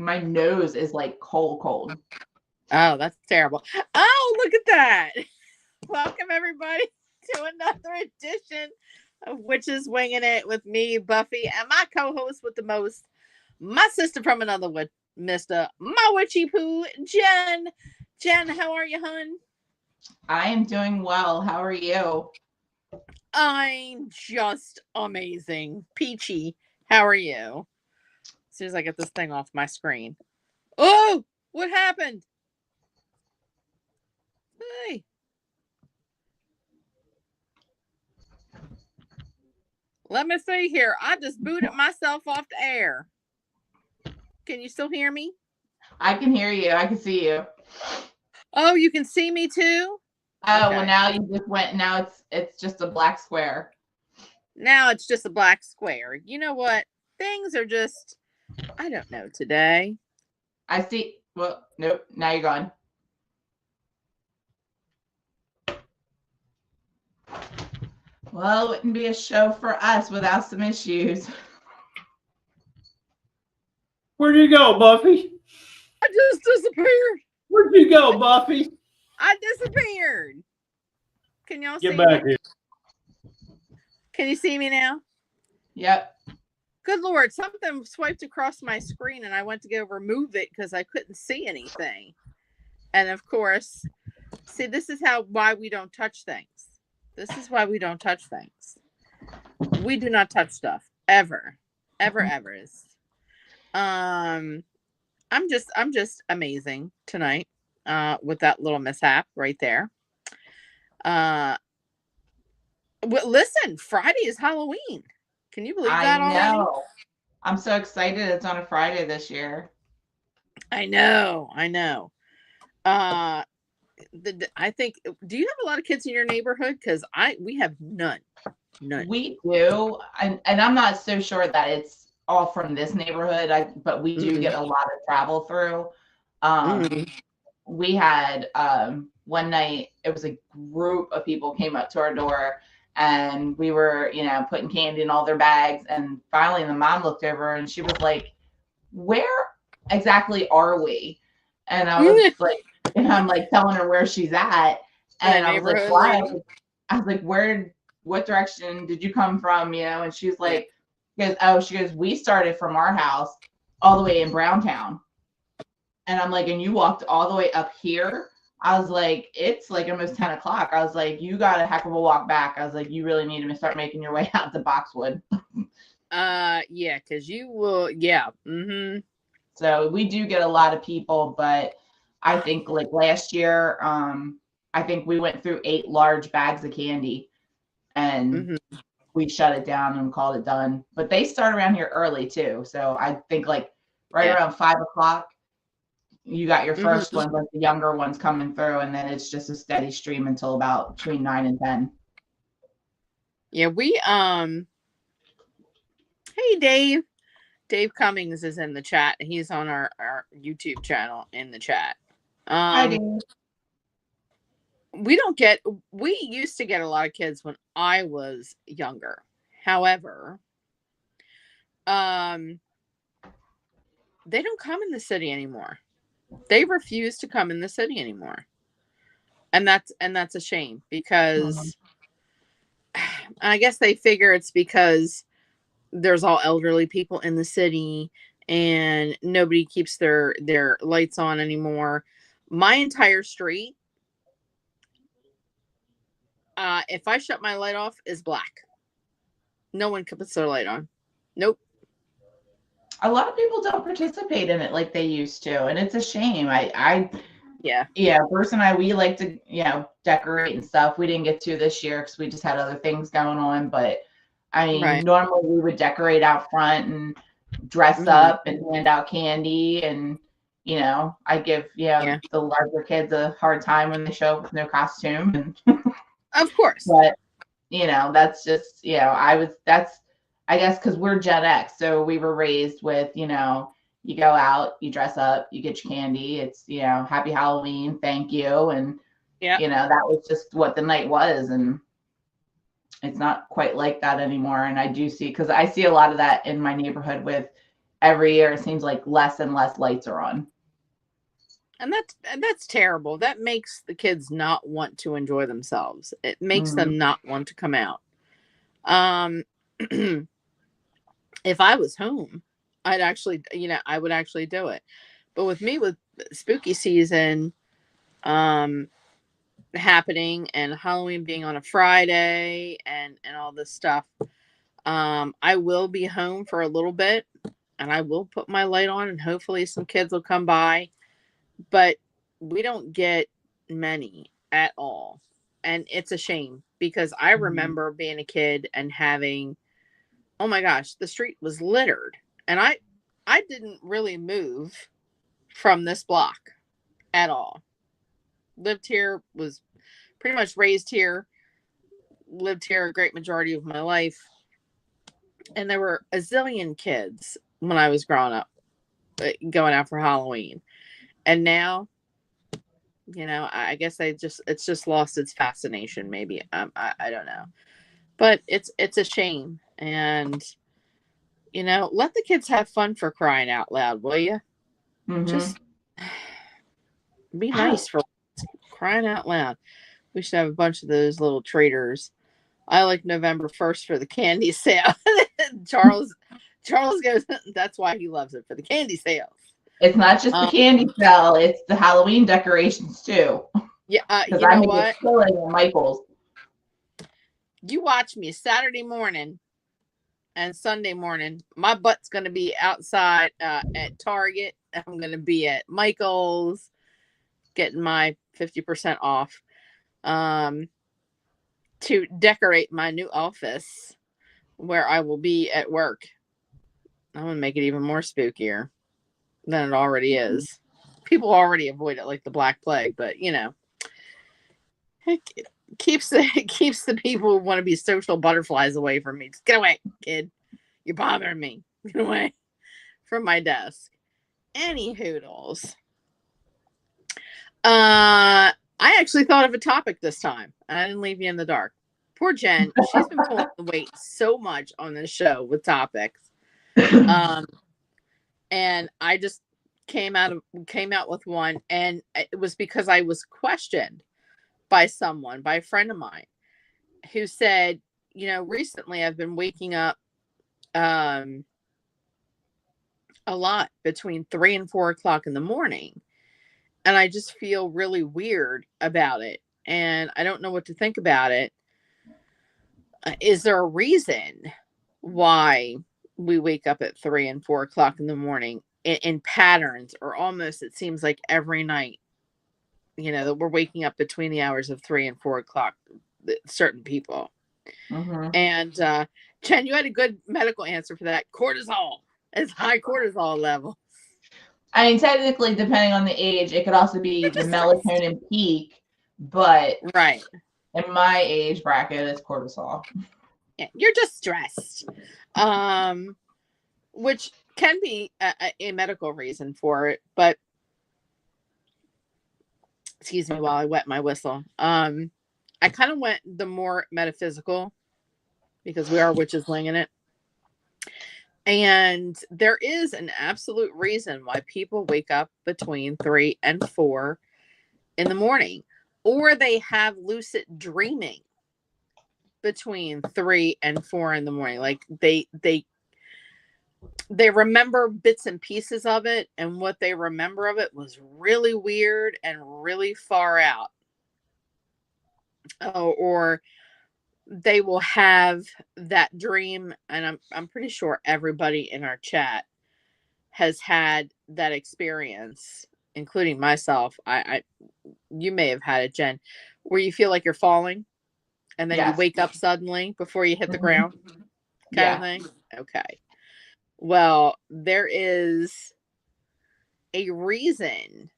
my nose is like cold. Oh, that's terrible. Oh, look at that. Welcome, everybody, to another edition of Witches Winging It with me, Buffy, and my co host with the most, my sister from another mister, my witchy poo, Jen. Jen, how are you, hun? I am doing well. How are you? I'm just amazing. Peachy, how are you? As soon as I get this thing off my screen. Oh, what happened? Hey. Let me see here. I just booted myself off the air. Can you still hear me? I can hear you. I can see you. Oh, you can see me too? Oh, Okay. well, now you just went. Now it's just a black square. Now it's just a black square. You know what? Things are just, I don't know today. I see. Well, nope. Now you're gone. Well, it wouldn't be a show for us without some issues. Where'd you go, Buffy? I just disappeared. Where'd you go, Buffy? I disappeared. Can y'all see Get back me? here. Can you see me now? Yep. Good Lord, something swiped across my screen and I went to go remove it because I couldn't see anything. And of course, see, this is why we don't touch things. This is why we don't touch things. We do not touch stuff ever. I'm just amazing tonight with that little mishap right there. Well, listen, Friday is Halloween. Can you believe that already? I know. I'm so excited it's on a Friday this year. I know. I think, do you have a lot of kids in your neighborhood? Because we have none. We do, and I'm not so sure that it's all from this neighborhood. But we do get a lot of travel through. We had one night, it was a group of people came up to our door, and we were, putting candy in all their bags. And finally, the mom looked over and she was like, "Where exactly are we?" And I was like, and I'm like telling her where she's at, and I was like, "Why?" I was like, what direction did you come from? And she's like, she goes, "We started from our house all the way in Browntown." And I'm like, "And you walked all the way up here?" I was like, "It's like almost 10 o'clock. I was like, "You got a heck of a walk back." I was like, "You really need to start making your way out to Boxwood." Yeah, because you will, yeah. So we do get a lot of people, but I think like last year, I think we went through 8 large bags of candy, and we shut it down and called it done. But they start around here early too. So I think like around 5 o'clock, you got your first ones, like the younger ones coming through, and then it's just a steady stream until about between 9 and 10. Yeah, we hey Dave. Dave Cummings is in the chat. He's on our YouTube channel in the chat. Hi, Dave. We used to get a lot of kids when I was younger. However, they don't come in the city anymore. They refuse to come in the city anymore. And that's a shame, because I guess they figure it's because there's all elderly people in the city and nobody keeps their lights on anymore. My entire street, if I shut my light off, is black. No one puts their light on. Nope. A lot of people don't participate in it like they used to, and it's a shame. Bruce and I, we like to, decorate and stuff. We didn't get to this year because we just had other things going on. But I mean, normally we would decorate out front and dress up and hand out candy. And, I give, the larger kids a hard time when they show up with no costume. And of course. But, that's just, I guess because we're Gen X. So we were raised with, you go out, you dress up, you get your candy. It's, happy Halloween, thank you. And, that was just what the night was. And it's not quite like that anymore. And I do see, because I see a lot of that in my neighborhood with every year it seems like less and less lights are on. And that's terrible. That makes the kids not want to enjoy themselves. It makes them not want to come out. If I was home, I'd actually, I would actually do it. But with me, with spooky season happening and Halloween being on a Friday and all this stuff, I will be home for a little bit and I will put my light on and hopefully some kids will come by. But we don't get many at all. And it's a shame because I remember being a kid and having, oh my gosh, the street was littered. And I didn't really move from this block at all. Lived here, was pretty much raised here, lived here a great majority of my life. And there were a zillion kids when I was growing up going out for Halloween. And now, I guess it's just lost its fascination. Maybe I don't know, but it's a shame. And let the kids have fun for crying out loud, will you? Just be nice for crying out loud. We should have a bunch of those little traders. I like November 1st for the candy sale. Charles goes. That's why he loves it, for the candy sales. It's not just the candy sale; it's the Halloween decorations too. Yeah, you I know made what? it at Michael's. You watch me Saturday morning and Sunday morning. My butt's going to be outside at Target. I'm going to be at Michael's getting my 50% off to decorate my new office where I will be at work. I'm going to make it even more spookier than it already is. People already avoid it like the Black Plague, but it keeps the people who want to be social butterflies away from me. Just get away, kid. You're bothering me. Get away from my desk. Any hoodles. I actually thought of a topic this time. I didn't leave you in the dark. Poor Jen. She's been pulling the weight so much on this show with topics. And I just came out with one, and it was because I was questioned by a friend of mine who said, recently I've been waking up a lot between 3 and 4 o'clock in the morning. And I just feel really weird about it. And I don't know what to think about it. Is there a reason why we wake up at 3 and 4 o'clock in the morning in patterns, or almost it seems like every night, that we're waking up between the hours of 3 and 4 o'clock, certain people. And Jen, you had a good medical answer for that. Cortisol. It's high cortisol level. I mean, technically, depending on the age, it could also be the melatonin peak, but right in my age bracket, it's cortisol. Yeah, you're just stressed, which can be a medical reason for it. But excuse me while I wet my whistle. I kind of went the more metaphysical because we are witches winging it. And there is an absolute reason why people wake up between 3 and 4 in the morning, or they have lucid dreaming between 3 and 4 in the morning. Like they remember bits and pieces of it, and what they remember of it was really weird and really far out. Or they will have that dream, and I'm pretty sure everybody in our chat has had that experience, including myself. You may have had it, Jen, where you feel like you're falling, and then you wake up suddenly before you hit the ground, kind of thing. Okay. Well, there is a reason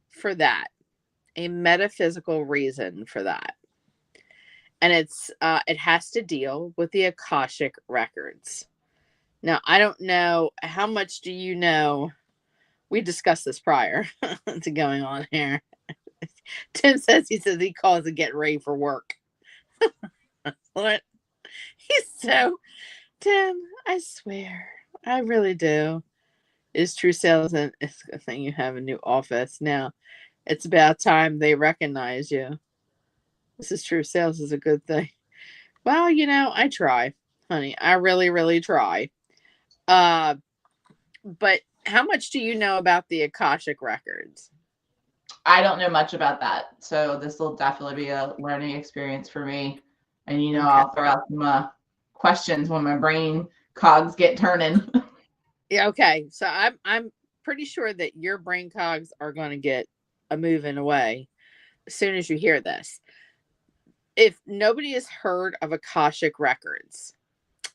for that, a metaphysical reason for that. And it has to deal with the Akashic records. Now, I don't know, how much do you know? We discussed this prior to going on here. Tim says he calls it getting ready for work. What? He's so, Tim, I swear, I really do. Is True Sales and it's a thing you have a new office now? It's about time they recognize you. This is True Sales is a good thing. Well, I try, honey. I really, really try. But how much do you know about the Akashic records? I don't know much about that, so this will definitely be a learning experience for me. And Okay. I'll throw out some questions when my brain cogs get turning. Yeah. Okay. So I'm pretty sure that your brain cogs are going to get a moving away as soon as you hear this. If nobody has heard of Akashic records,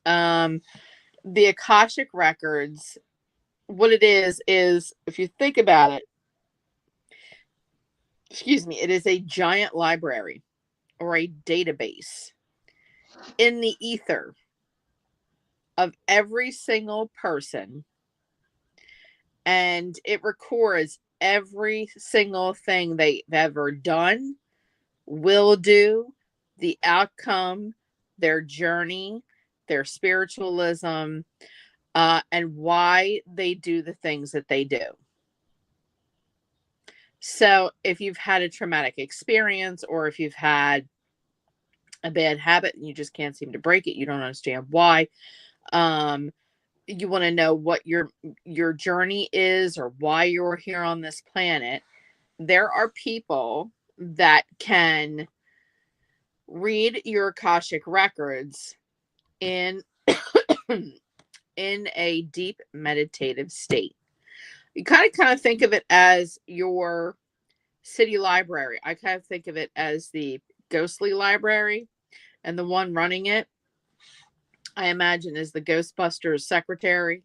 the Akashic records, what it is if you think about it, excuse me, it is a giant library or a database in the ether of every single person, and it records every single thing they've ever done, will do, the outcome, their journey, their spiritualism, and why they do the things that they do. So if you've had a traumatic experience, or if you've had a bad habit and you just can't seem to break it, you don't understand why, you want to know what your journey is or why you're here on this planet, there are people that can read your Akashic records in in a deep meditative state. You kind of think of it as your city library. I kind of think of it as the ghostly library, and the one running it, I imagine, is the Ghostbusters secretary.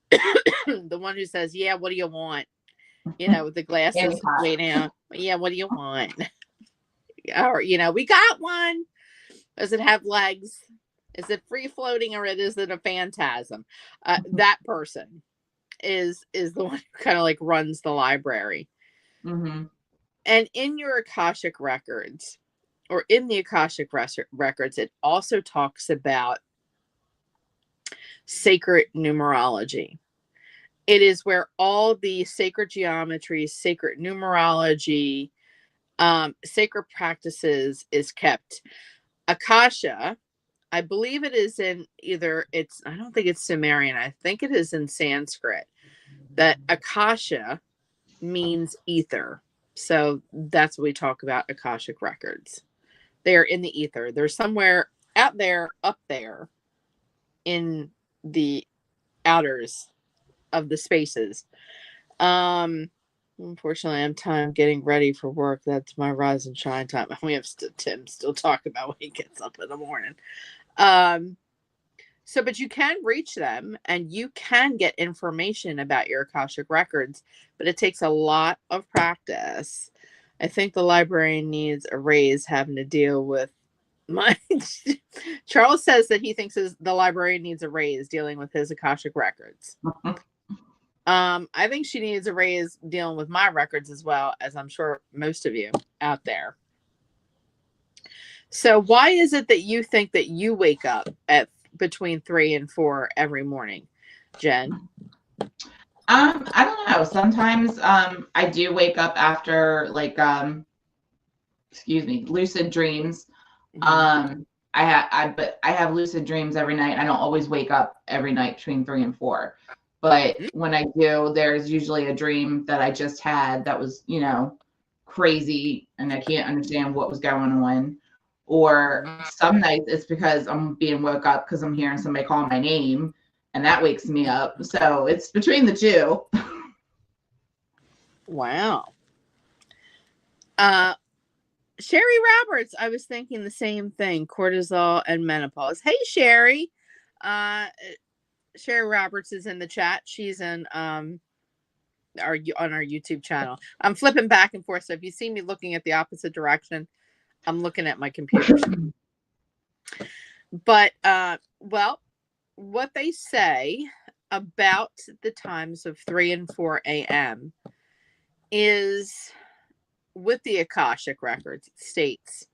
The one who says, "Yeah, what do you want?" With the glasses way down. "Yeah, what do you want?" Or, "We got one. Does it have legs? Is it free floating, or is it a phantasm?" That person is the one who kind of like runs the library. Mm-hmm. And in your Akashic records, or in the Akashic records, it also talks about sacred numerology. It is where all the sacred geometry, sacred numerology, sacred practices is kept. Akasha, I believe it is in I don't think it's Sumerian. I think it is in Sanskrit. That Akasha means ether. So that's what we talk about Akashic records. They're in the ether. They're somewhere out there, up there in the outers of the spaces. Unfortunately, I'm getting ready for work. That's my rise and shine time. We have Tim still talk about when he gets up in the morning. But you can reach them and you can get information about your Akashic records, but it takes a lot of practice. I think the librarian needs a raise having to deal with Charles says that he thinks the librarian needs a raise dealing with his Akashic records. I think she needs a raise dealing with my records as well, as I'm sure most of you out there. So why is it that you think that you wake up at between 3 and 4 every morning, Jen? I don't know. Sometimes I do wake up after lucid dreams. Mm-hmm. I have lucid dreams every night. I don't always wake up every night between 3 and 4. But when I do, there's usually a dream that I just had that was, crazy, and I can't understand what was going on. Or some nights it's because I'm being woke up because I'm hearing somebody call my name, and that wakes me up. So it's between the two. Wow. Sherry Roberts, I was thinking the same thing, cortisol and menopause. Hey, Sherry. Sherry Roberts is in the chat. She's in on our YouTube channel. I'm flipping back and forth, so if you see me looking at the opposite direction, I'm looking at my computer. But well, what they say about the times of 3 and 4 a.m. is, with the Akashic records, it states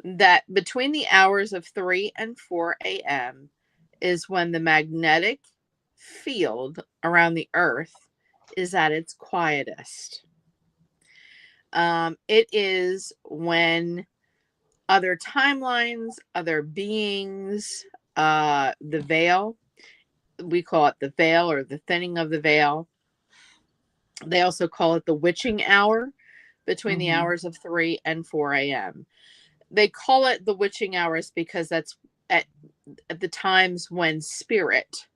that between the hours of 3 and 4 a.m. is when the magnetic field around the earth is at its quietest. It is when other timelines, other beings, the veil, we call it the veil or the thinning of the veil. They also call it the witching hour between the hours of 3 and 4 a.m. They call it the witching hours because that's at the times when spirit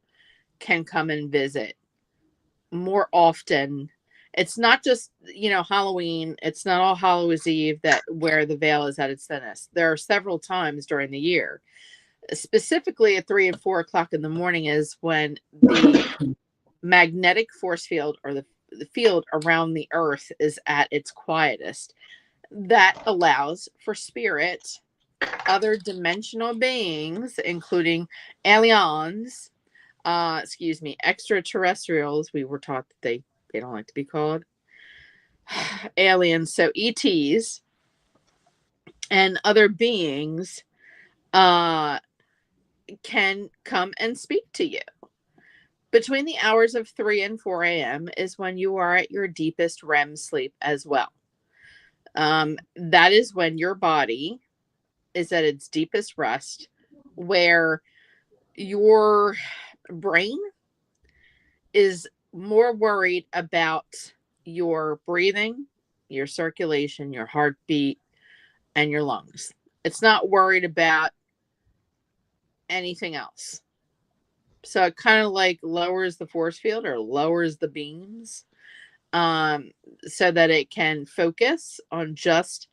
can come and visit more often. It's not just, Halloween. It's not all Hallows Eve that where the veil is at its thinnest. There are several times during the year. Specifically at 3 and 4 o'clock in the morning is when the magnetic force field or the field around the earth is at its quietest. That allows for spirit, other dimensional beings, including aliens, extraterrestrials. We were taught that they don't like to be called aliens. So ETs and other beings can come and speak to you. Between the hours of 3 and 4 a.m. is when you are at your deepest REM sleep as well. That is when your body is at its deepest rest, where your brain is more worried about your breathing, your circulation, your heartbeat, and your lungs. It's not worried about anything else. So it kind of like lowers the force field or lowers the beams, so that it can focus on just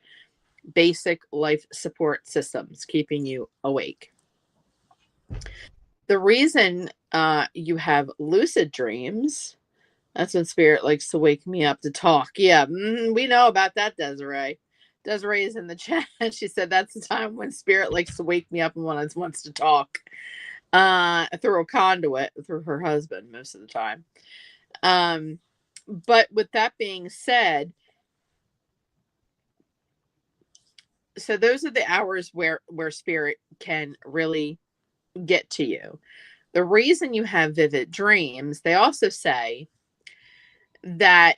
basic life support systems, keeping you awake. The reason you have lucid dreams, that's when spirit likes to wake me up to talk. Yeah, we know about that, Desiree. Desiree is in the chat. She said that's the time when spirit likes to wake me up and wants to talk through a conduit, through her husband most of the time. But with that being said, so those are the hours where spirit can really get to you. The reason you have vivid dreams, they also say that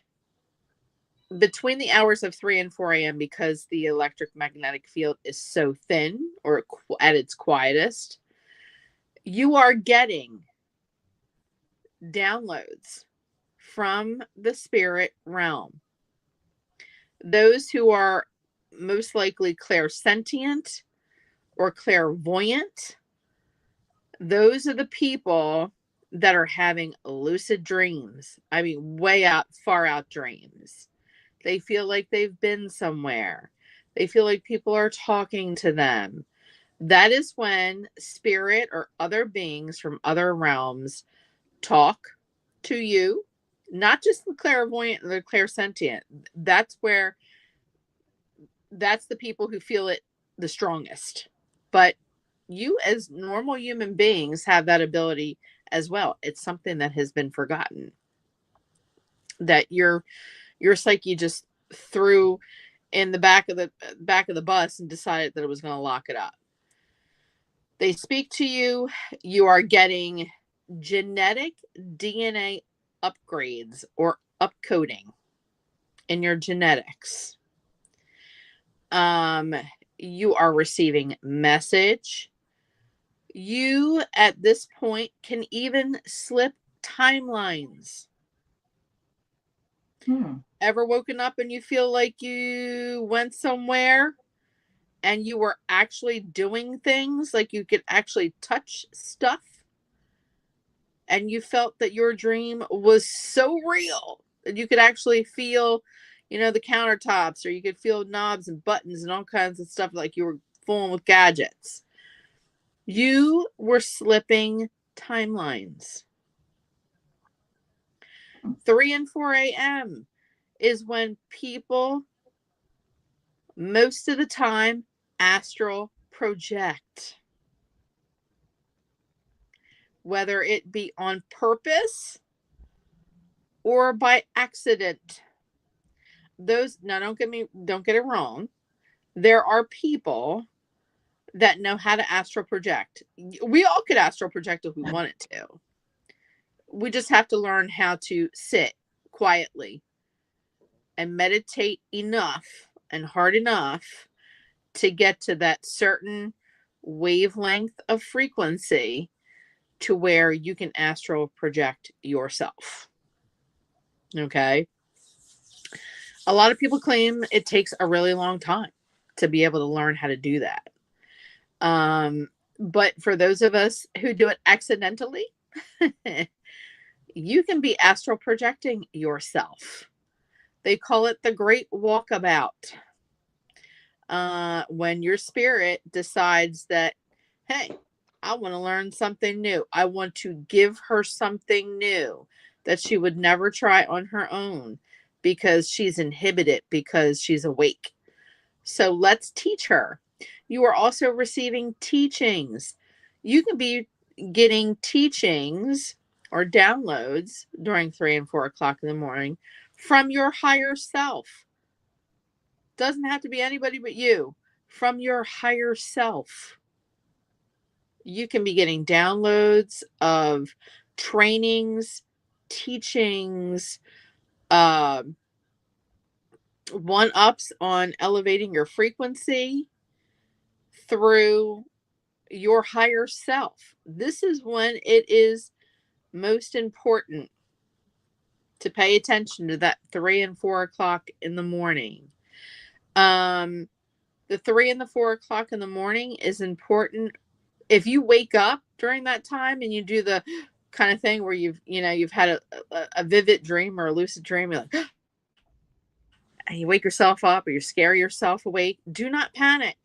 between the hours of 3 and 4 a.m., because the electromagnetic field is so thin or at its quietest, you are getting downloads from the spirit realm. Those who are most likely clairsentient or clairvoyant, those are the people that are having lucid dreams. I mean, far out dreams. They feel like they've been somewhere. They feel like people are talking to them. That is when spirit or other beings from other realms talk to you. Not just the clairvoyant and the clairsentient. That's the people who feel it the strongest. But you as normal human beings have that ability as well. It's something that has been forgotten. That your psyche just threw in the back of the bus and decided that it was going to lock it up. They speak to you. You are getting genetic DNA upgrades or upcoding in your genetics. You are receiving message. You at this point can even slip timelines. Ever woken up and you feel like you went somewhere and you were actually doing things, like you could actually touch stuff, and you felt that your dream was so real that you could actually feel, the countertops, or you could feel knobs and buttons and all kinds of stuff, like you were fooling with gadgets. You were slipping timelines. 3 and 4 a.m. is when people, most of the time, astral project. Whether it be on purpose or by accident. Now don't get it wrong. There are people that know how to astral project. We all could astral project if we wanted to. we just have to learn how to sit quietly and meditate enough and hard enough to get to that certain wavelength of frequency to where you can astral project yourself. Okay. A lot of people claim it takes a really long time to be able to learn how to do that. But for those of us who do it accidentally, you can be astral projecting yourself. They call it the great walkabout. When your spirit decides that, hey, I want to learn something new. I want to give her something new that she would never try on her own because she's inhibited, because she's awake. So let's teach her. You are also receiving teachings. You can be getting teachings or downloads during 3 and 4 o'clock in the morning from your higher self. Doesn't have to be anybody but you. From your higher self. You can be getting downloads of trainings, teachings, one-ups on elevating your frequency through your higher self. This is when it is most important to pay attention to that 3 and 4 o'clock in the morning. The 3 and the 4 o'clock in the morning is important. If you wake up during that time and you do the kind of thing where you've had a vivid dream or a lucid dream, you're like, and you wake yourself up or you scare yourself awake, do not panic.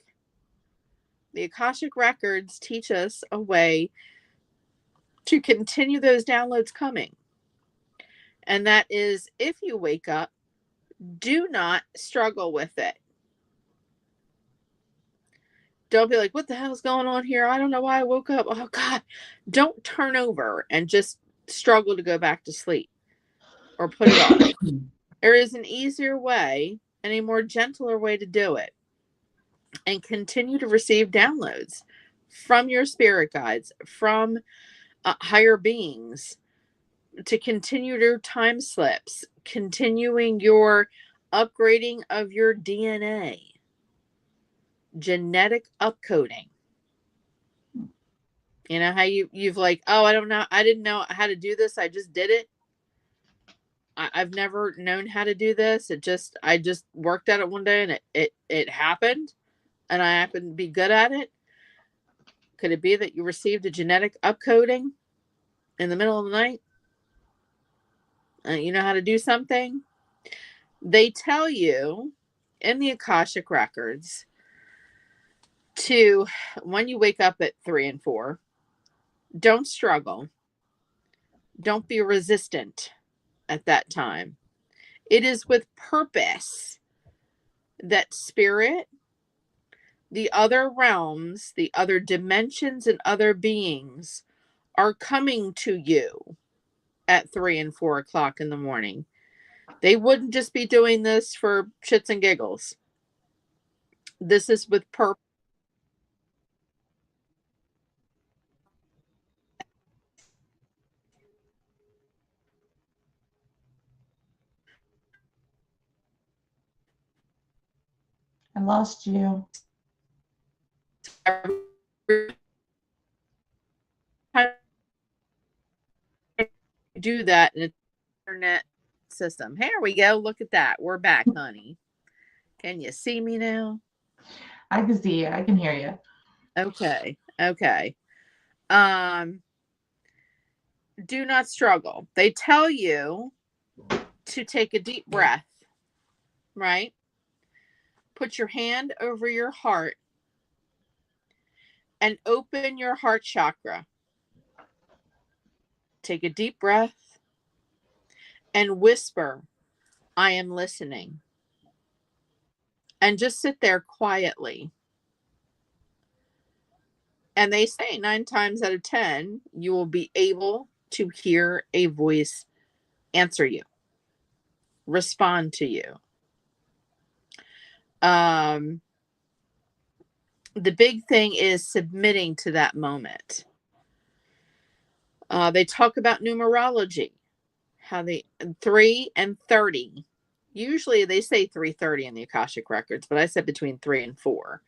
The Akashic Records teach us a way to continue those downloads coming. And that is, if you wake up, do not struggle with it. Don't be like, what the hell's going on here? I don't know why I woke up. Oh, God. Don't turn over and just struggle to go back to sleep or put it off. There is an easier way and a more gentler way to do it. And continue to receive downloads from your spirit guides, from higher beings, to continue your time slips, continuing your upgrading of your DNA, genetic upcoding. You know how you've like, oh, I didn't know how to do this. I just did it. I've never known how to do this. I just worked at it one day and it happened and I happened to be good at it. Could it be that you received a genetic upcoding in the middle of the night? You know how to do something? They tell you in the Akashic Records to, when you wake up at 3 and 4, don't struggle. Don't be resistant at that time. It is with purpose that spirit, the other realms, the other dimensions, and other beings are coming to you at 3 and 4 o'clock in the morning. They wouldn't just be doing this for shits and giggles. This is with purpose. I lost you. Do that in an internet system. Here we go. Look at that. We're back, honey. Can you see me now? I can see you. I can hear you. Okay. Do not struggle. They tell you to take a deep breath, right? Put your hand over your heart and open your heart chakra. Take a deep breath and whisper, I am listening. And just sit there quietly. And they say 9 times out of 10, you will be able to hear a voice answer you, respond to you. The big thing is submitting to that moment. They talk about numerology, how the 3 and 30. Usually they say 3:30 in the Akashic records, but I said between 3 and 4.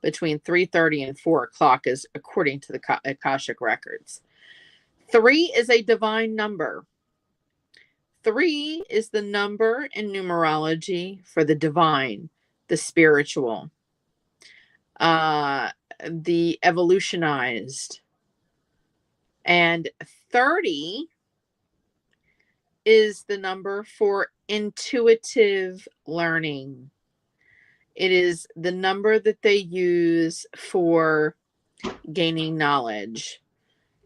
Between 3:30 and 4 o'clock is according to the Akashic records. 3 is a divine number. 3 is the number in numerology for the divine, the spiritual, the evolutionized. And 30 is the number for intuitive learning. It is the number that they use for gaining knowledge.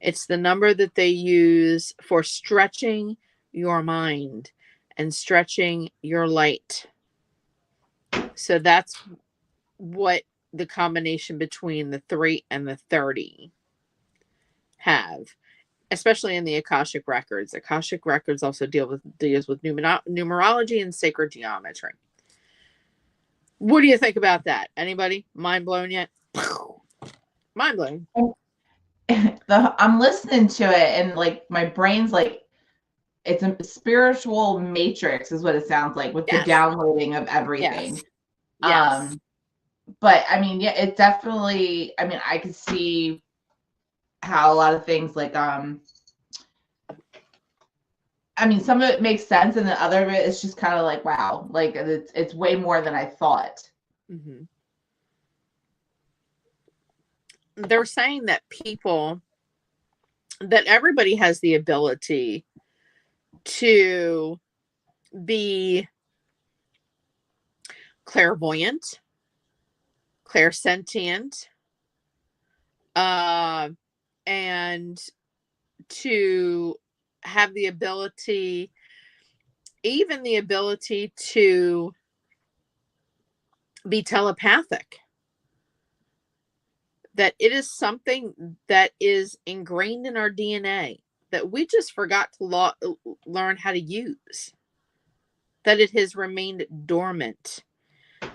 It's the number that they use for stretching your mind and stretching your light. So that's what the combination between the 3 and the 30 have, especially in the Akashic records. Akashic records also deals with numerology and sacred geometry. What do you think about that? Anybody? Mind blown yet? Mind blown. I'm listening to it and like my brain's like, it's a spiritual matrix is what it sounds like with the downloading of everything. Yes. But I mean, yeah, it definitely, I mean, I could see how a lot of things like, I mean, some of it makes sense and the other of it is just kind of like, wow, like it's way more than I thought. Mm-hmm. They're saying that everybody has the ability to be clairvoyant, clairsentient, and to have the ability, even the ability to be telepathic. That it is something that is ingrained in our DNA that we just forgot to learn how to use. That it has remained dormant.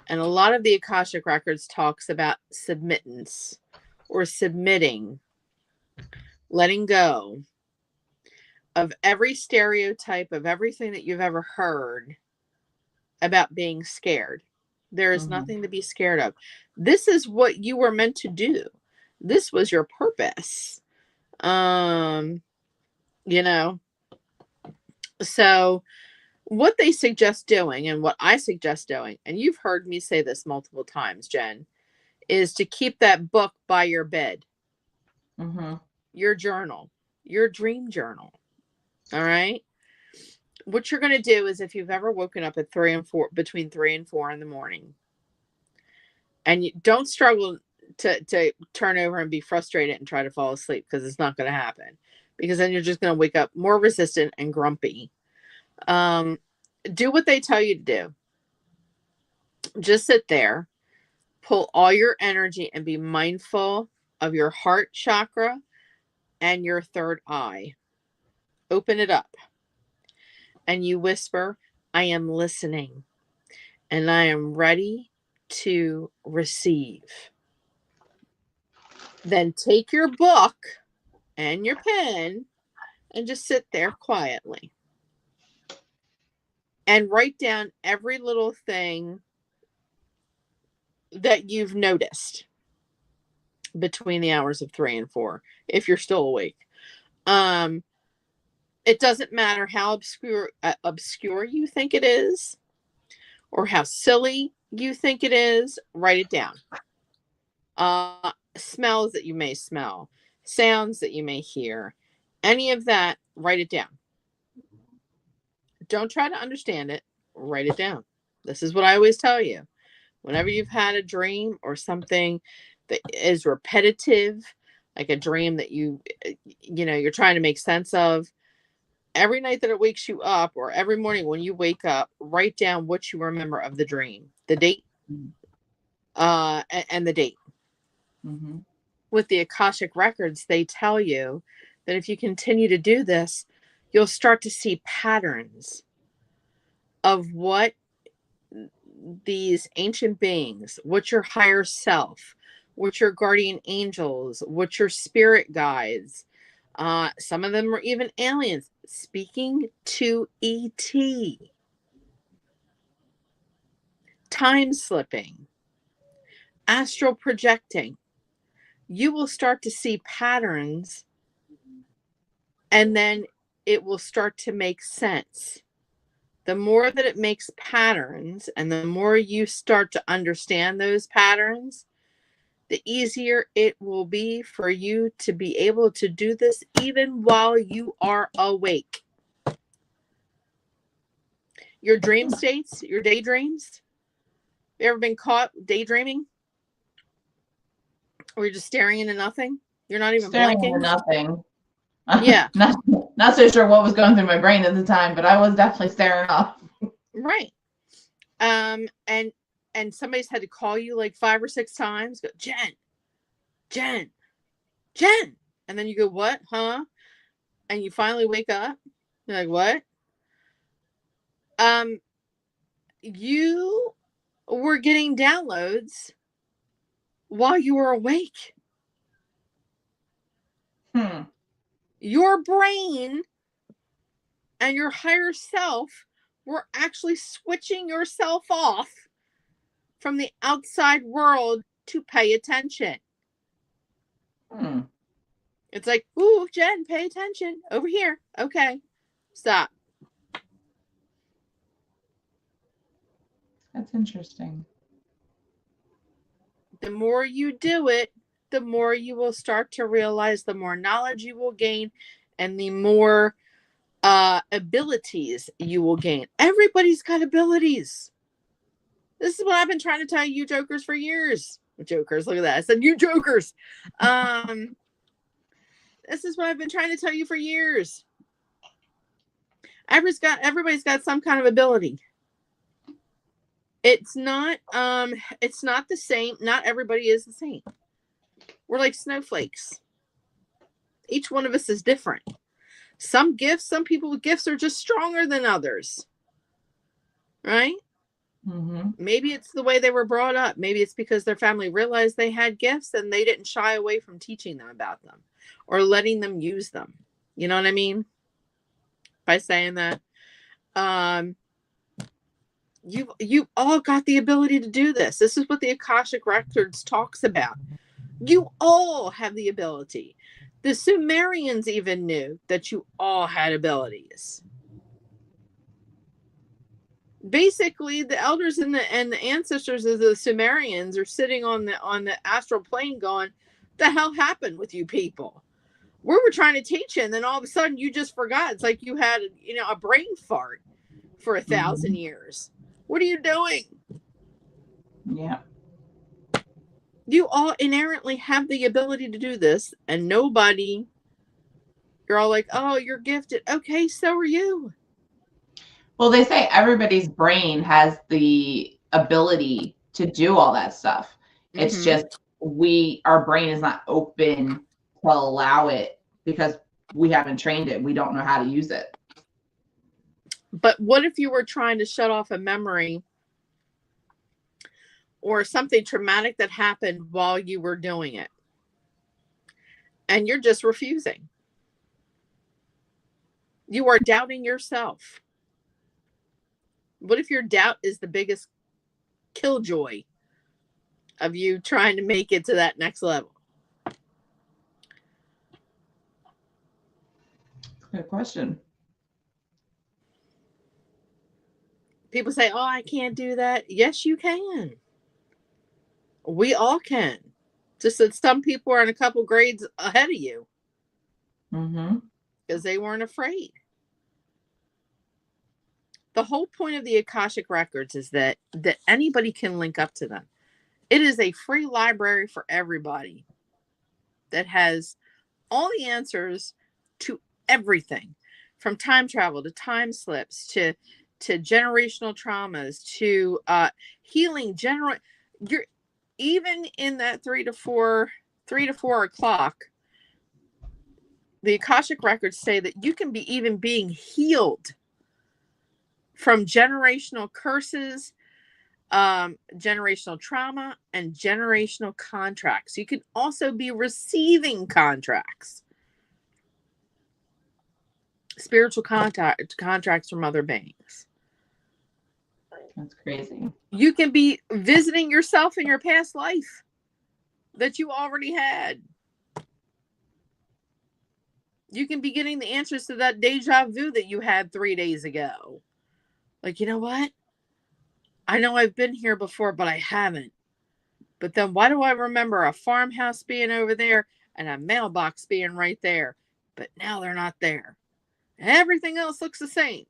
And a lot of the Akashic records talks about submittance or submitting, letting go of every stereotype of everything that you've ever heard about being scared. There is nothing to be scared of. This is what you were meant to do. This was your purpose. You know. So what they suggest doing and what I suggest doing, and you've heard me say this multiple times, Jen, is to keep that book by your bed. Your journal, your dream journal. All right. What you're going to do is if you've ever woken up at between 3 and 4 in the morning, and you don't struggle to turn over and be frustrated and try to fall asleep, because it's not going to happen, because then you're just going to wake up more resistant and grumpy. Do what they tell you to do. Just sit there, pull all your energy and be mindful of your heart chakra and your third eye. Open it up. And you whisper, I am listening and I am ready to receive. Then take your book and your pen and just sit there quietly. And write down every little thing that you've noticed between the hours of 3 and 4, if you're still awake. It doesn't matter how obscure you think it is or how silly you think it is. Write it down. Smells that you may smell, sounds that you may hear, any of that, write it down. Don't try to understand it. Write it down. This is what I always tell you. Whenever you've had a dream or something that is repetitive, like a dream that you're trying to make sense of, every night that it wakes you up or every morning when you wake up, write down what you remember of the dream, the date, and the date. With the Akashic records, they tell you that if you continue to do this, you'll start to see patterns of what these ancient beings, what your higher self, what your guardian angels, what your spirit guides, Some of them were even aliens speaking to ET. Time slipping, astral projecting. You will start to see patterns, and then it will start to make sense. The more that it makes patterns, and the more you start to understand those patterns, the easier it will be for you to be able to do this even while you are awake. Your dream states, your daydreams. You ever been caught daydreaming? Or you're just staring into nothing? You're not even Staring blinking? into nothing. Yeah. Not so sure what was going through my brain at the time, but I was definitely staring off. Right. And somebody's had to call you like 5 or 6 times. Go, Jen. And then you go, what? Huh? And you finally wake up. You're like, what? You were getting downloads while you were awake. Your brain and your higher self were actually switching yourself off from the outside world to pay attention. It's like, ooh, Jen, pay attention. Over here. Okay. Stop. That's interesting. The more you do it, the more you will start to realize, the more knowledge you will gain, and the more abilities you will gain. Everybody's got abilities. This is what I've been trying to tell you jokers for years. Jokers, look at that. I said you jokers. This is what I've been trying to tell you for years. Everybody's got some kind of ability. It's not the same. Not everybody is the same. We're like snowflakes. Each one of us is different. Some people with gifts are just stronger than others. Right? Maybe it's the way they were brought up. Maybe it's because their family realized they had gifts and they didn't shy away from teaching them about them or letting them use them. You know what I mean? By saying that. You've all got the ability to do this. This is what the Akashic Records talks about. You all have the ability. The Sumerians even knew that you all had abilities. Basically, the elders and the ancestors of the Sumerians are sitting on the astral plane going, the hell happened with you people? We were trying to teach you, and then all of a sudden you just forgot. It's like you had a brain fart for 1,000 years. What are you doing? Yeah. You all inherently have the ability to do this, and nobody, you're all like, oh, you're gifted. Okay, so are you. Well, they say everybody's brain has the ability to do all that stuff. It's just our brain is not open to allow it because we haven't trained it. We don't know how to use it. But what if you were trying to shut off a memory or something traumatic that happened while you were doing it? And you're just refusing. You are doubting yourself. What if your doubt is the biggest killjoy of you trying to make it to that next level? Good question. People say, oh, I can't do that. Yes, you can. We all can. Just that some people are in a couple grades ahead of you. Because they weren't afraid. The whole point of the Akashic Records is that anybody can link up to them. It is a free library for everybody that has all the answers to everything, from time travel to time slips to generational traumas to healing. You're even in that 3 to 4 o'clock. The Akashic Records say that you can be even being healed from generational curses, generational trauma, and generational contracts. You can also be receiving contracts. spiritual contracts from other beings. That's crazy. You can be visiting yourself in your past life that you already had. You can be getting the answers to that deja vu that you had 3 days ago. Like, you know what? I know I've been here before, but I haven't. But then why do I remember a farmhouse being over there and a mailbox being right there? But now they're not there. Everything else looks the same.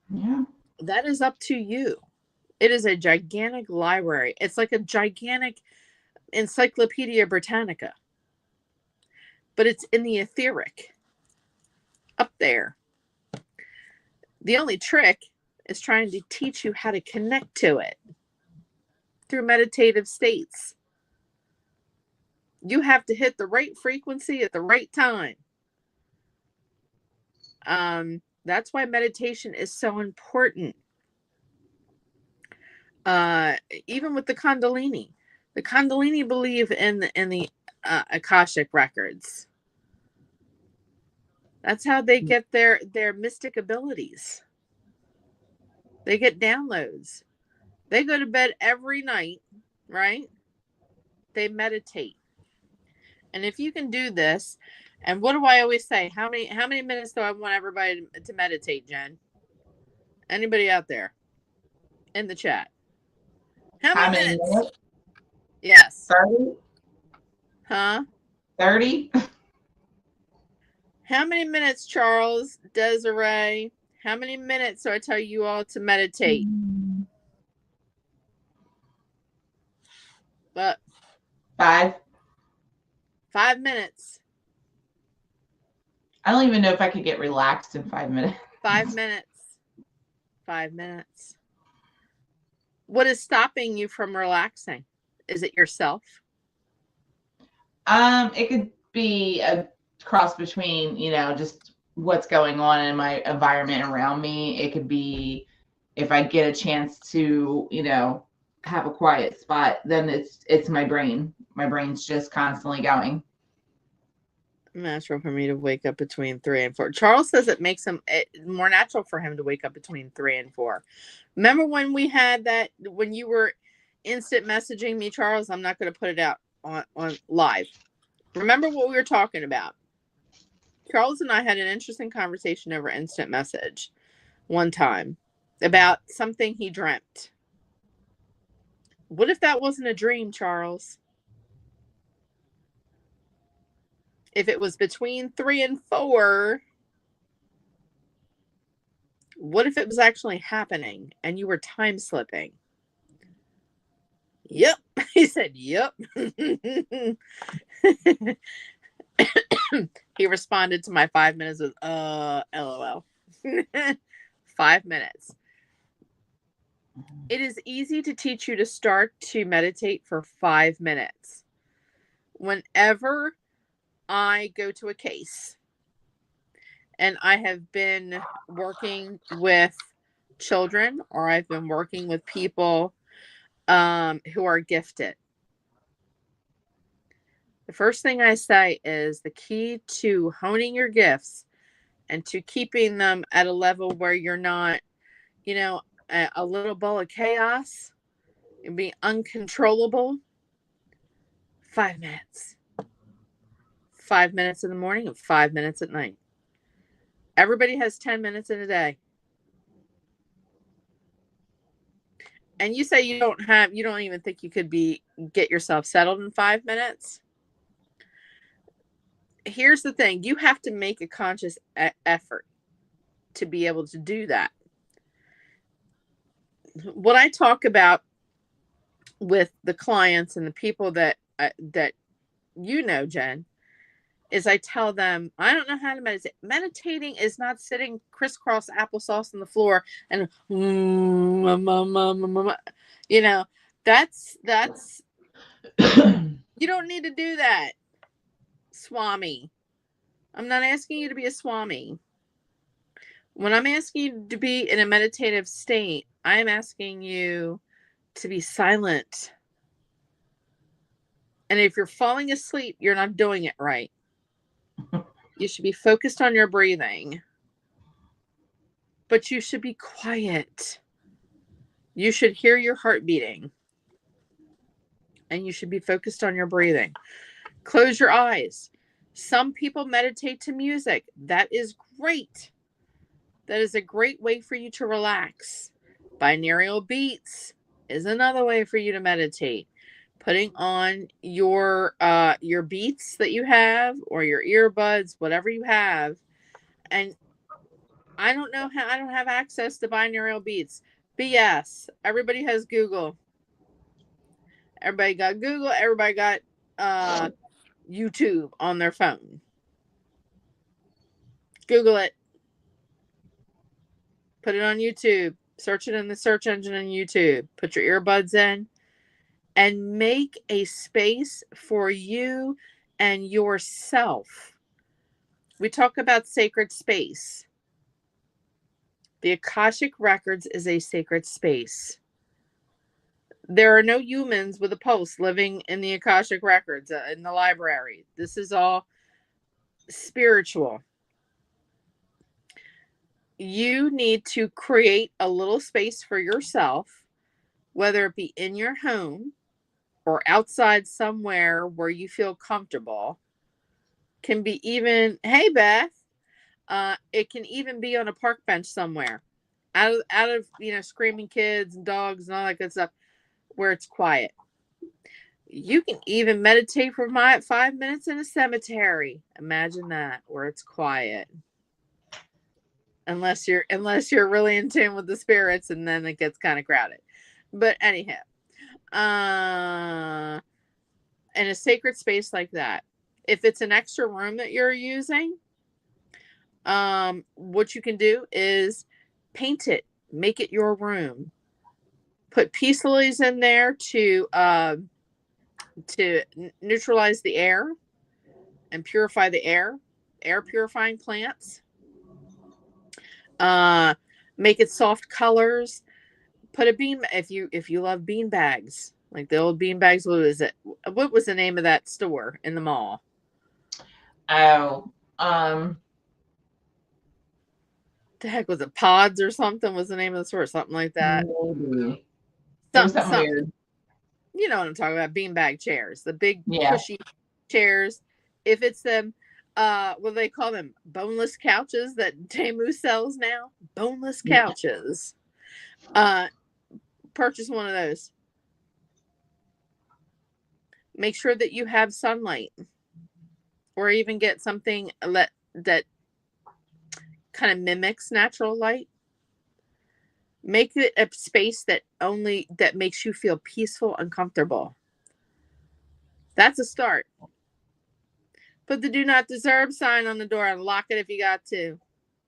Yeah. That is up to you. It is a gigantic library. It's like a gigantic Encyclopedia Britannica. But it's in the etheric. Up there. The only trick is trying to teach you how to connect to it through meditative states. You have to hit the right frequency at the right time. That's why meditation is so important. Even with the Kundalini believe in the Akashic records. That's how they get their mystic abilities. They get downloads. They go to bed every night, right? They meditate. And if you can do this, and what do I always say? How many minutes do I want everybody to meditate, Jen? Anybody out there in the chat? How many minutes? Yes. 30? Huh? 30? How many minutes, Charles, Desiree? How many minutes do I tell you all to meditate? But 5. 5 minutes. I don't even know if I could get relaxed in 5 minutes. 5 minutes. 5 minutes. What is stopping you from relaxing? Is it yourself? It could be a cross between, just what's going on in my environment around me. It could be if I get a chance to, have a quiet spot, then it's my brain. My brain's just constantly going. Natural for me to wake up between 3 and 4. Charles says it makes him more natural for him to wake up between 3 and 4. Remember when we had that, when you were instant messaging me, Charles? I'm not going to put it out on live. Remember what we were talking about? Charles and I had an interesting conversation over instant message one time about something he dreamt. What if that wasn't a dream, Charles? If it was between 3 and 4, what if it was actually happening and you were time slipping? Yep. He said, yep. He responded to my 5 minutes with, LOL. 5 minutes. It is easy to teach you to start to meditate for 5 minutes. Whenever I go to a case and I have been working with children or I've been working with people who are gifted, the first thing I say is the key to honing your gifts and to keeping them at a level where you're not, a little ball of chaos and be uncontrollable. 5 minutes. 5 minutes in the morning and 5 minutes at night. Everybody has 10 minutes in a day. And you say you don't even think you could get yourself settled in 5 minutes. Here's the thing. You have to make a conscious effort to be able to do that. What I talk about with the clients and the people that Jen, is I tell them, I don't know how to meditate. Meditating is not sitting crisscross applesauce on the floor and that's you don't need to do that, Swami. I'm not asking you to be a Swami. When I'm asking you to be in a meditative state, I am asking you to be silent. And if you're falling asleep, you're not doing it right. You should be focused on your breathing. But you should be quiet. You should hear your heart beating. And you should be focused on your breathing. Close your eyes. Some people meditate to music. That is great. That is a great way for you to relax. Binaural beats is another way for you to meditate. Putting on your beats that you have, or your earbuds, whatever you have. And I don't know how, I don't have access to binaural beats. BS. Everybody has Google. Everybody got Google. Everybody got YouTube on their phone. Google it. Put it on YouTube. Search it in the search engine on YouTube. Put your earbuds in and make a space for you and yourself. We talk about sacred space. The Akashic Records is a sacred space. There are no humans with a pulse living in the Akashic Records in the library. This is all spiritual. You need to create a little space for yourself, whether it be in your home or outside somewhere where you feel comfortable. Can be even, hey Beth, it can even be on a park bench somewhere, out of screaming kids and dogs and all that good stuff, where it's quiet. You can even meditate for 5 minutes in a cemetery. Imagine that, where it's quiet. Unless you're really in tune with the spirits, and then it gets kind of crowded. But anyhow, in a sacred space like that, if it's an extra room that you're using, what you can do is paint it, make it your room. Put peace lilies in there to neutralize the air and purify the air purifying plants. Make it soft colors. Put a bean, if you love bean bags, like the old bean bags. What was the name of that store in the mall? Oh, the heck was it? Pods or something was the name of the store, something like that. Maybe. It was something weird. You know what I'm talking about? Beanbag chairs, the big cushy chairs. If it's them, what do they call them? Boneless couches that Temu sells now. Boneless couches. Purchase one of those. Make sure that you have sunlight, or even get something that kind of mimics natural light. Make it a space that makes you feel peaceful and comfortable. That's a start. Put the do not disturb sign on the door and lock it if you got to.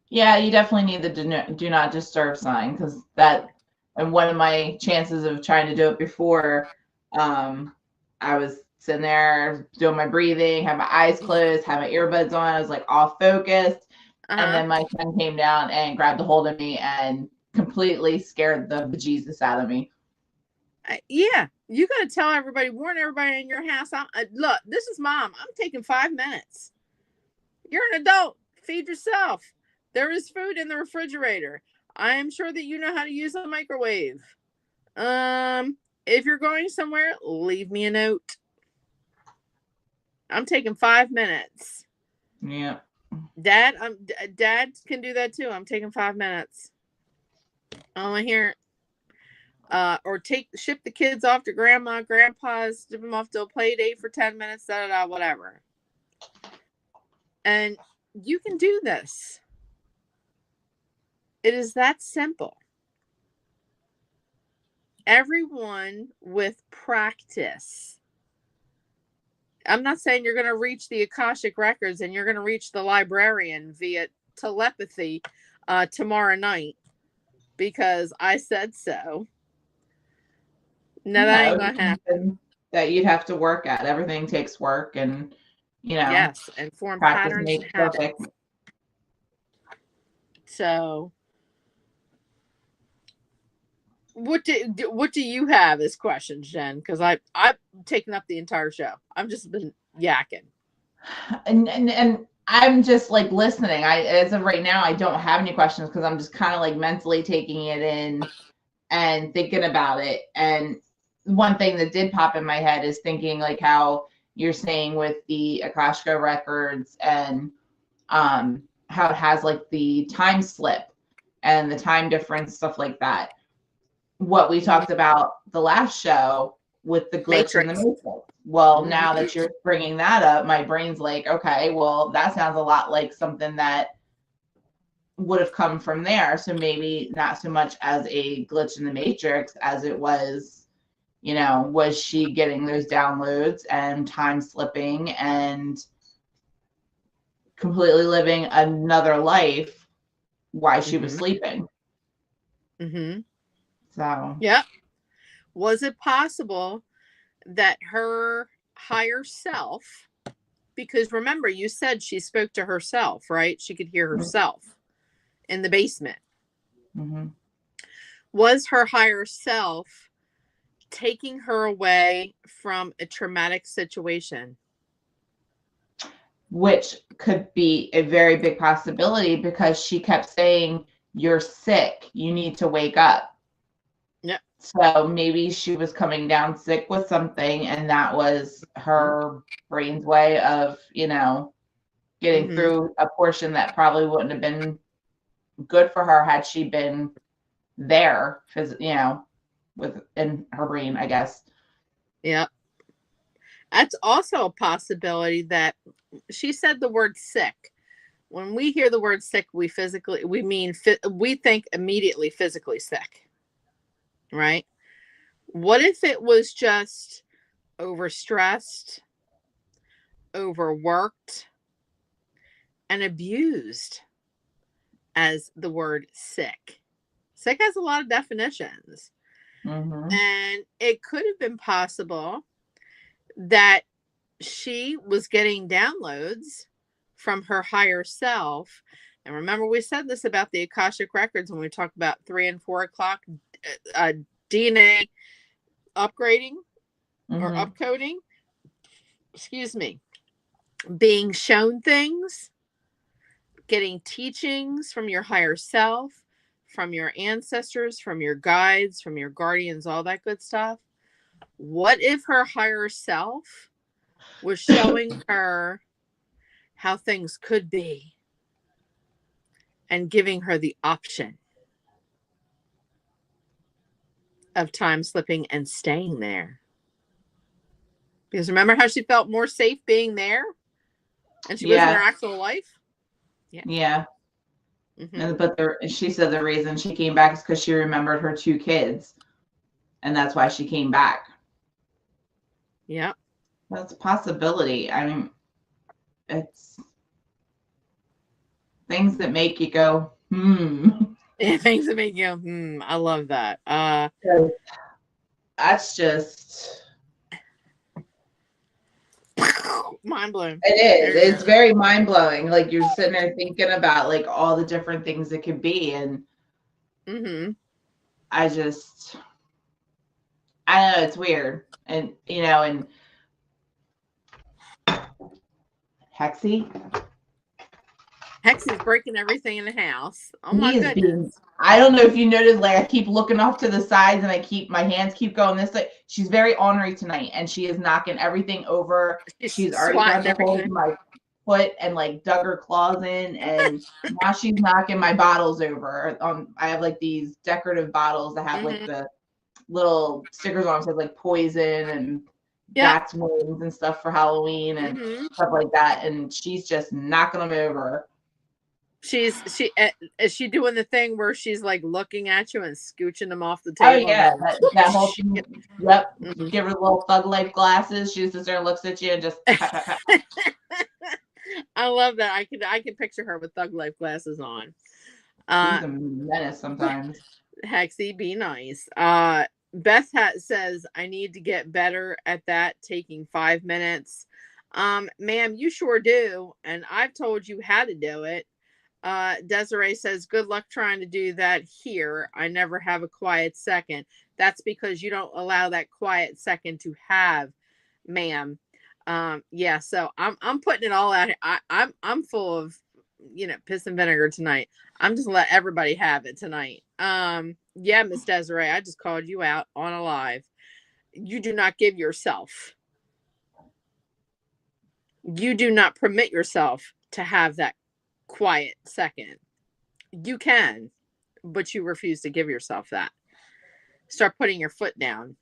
Yeah, you definitely need the do not disturb sign, because that, and one of my chances of trying to do it before, I was sitting there doing my breathing, had my eyes closed, had my earbuds on, I was like all focused. And then my son came down and grabbed a hold of me and completely scared the bejesus out of me. Yeah, you got to tell everybody, warn everybody in your house. Look, this is mom. I'm taking 5 minutes. You're an adult. Feed yourself. There is food in the refrigerator. I am sure that you know how to use a microwave. If you're going somewhere, leave me a note. I'm taking 5 minutes. Yeah. Dad can do that too. I'm taking 5 minutes. I want to hear it. Or ship the kids off to grandma, grandpa's, ship them off to a play date for 10 minutes, whatever. And you can do this. It is that simple. Everyone with practice. I'm not saying you're going to reach the Akashic Records and you're going to reach the librarian via telepathy tomorrow night because I said so. No, that ain't going to happen. That you'd have to work at. Everything takes work, and yes, and form patterns and habits. So what do you have as questions, Jen? Because I've taken up the entire show. I've just been yakking. And I'm just like listening. As of right now, I don't have any questions because I'm just kind of like mentally taking it in and thinking about it. And one thing that did pop in my head is thinking like how you're saying with the Akashica records and how it has like the time slip and the time difference, stuff like that. What we talked about the last show with the glitch in the Matrix. Well, now that you're bringing that up, my brain's like, okay, well, that sounds a lot like something that would have come from there. So maybe not so much as a glitch in the Matrix as it was, was she getting those downloads and time slipping and completely living another life while she was sleeping. So yeah. Was it possible that her higher self, because remember you said she spoke to herself, right? She could hear herself in the basement. Was her higher self taking her away from a traumatic situation? Which could be a very big possibility because she kept saying, "You're sick. You need to wake up." Yep. So maybe she was coming down sick with something, and that was her brain's way of, getting through a portion that probably wouldn't have been good for her had she been there, within her brain, I guess. Yeah. That's also a possibility that she said the word sick. When we hear the word sick, we think immediately physically sick, right? What if it was just overstressed, overworked, and abused as the word sick? Sick has a lot of definitions. And it could have been possible that she was getting downloads from her higher self. And remember, we said this about the Akashic records when we talked about 3 and 4 o'clock DNA upgrading or upcoding. Excuse me. Being shown things, getting teachings from your higher self, from your ancestors, from your guides, from your guardians, all that good stuff. What if her higher self was showing her how things could be and giving her the option of time slipping and staying there? Because remember how she felt more safe being there and she was in her actual life? Yeah. But she said the reason she came back is because she remembered her 2 kids, and that's why she came back. Yeah, that's a possibility. I mean, it's things that make you go, Yeah, things that make you go, I love that. That's just mind blowing. It is. It's very mind blowing. Like you're sitting there thinking about like all the different things it could be, and I don't know. It's weird, and and Hexy's breaking everything in the house. Oh my goodness. I don't know if you noticed, like I keep looking off to the sides and my hands keep going this way. She's very ornery tonight, and she is knocking everything over. She's already got the hold of my foot and like dug her claws in, and now she's knocking my bottles over. I have like these decorative bottles that have like the little stickers on them, so like poison and bats' wings and stuff for Halloween and stuff like that. And she's just knocking them over. Is she doing the thing where she's like looking at you and scooching them off the table? Oh yeah, that whole thing. Yep. Give her little thug life glasses. She sits there and looks at you and just. I love that. I can picture her with thug life glasses on. She's a menace sometimes. Hexy, be nice. Beth says I need to get better at that, taking 5 minutes. Ma'am, you sure do, and I've told you how to do it. Desiree says, good luck trying to do that here. I never have a quiet second. That's because you don't allow that quiet second to have, ma'am. Yeah, so I'm putting it all out here. I'm full of, piss and vinegar tonight. I'm just gonna let everybody have it tonight. Yeah, Miss Desiree, I just called you out on a live. You do not give yourself. You do not permit yourself to have that quiet second. You can, but you refuse to give yourself that. Start putting your foot down.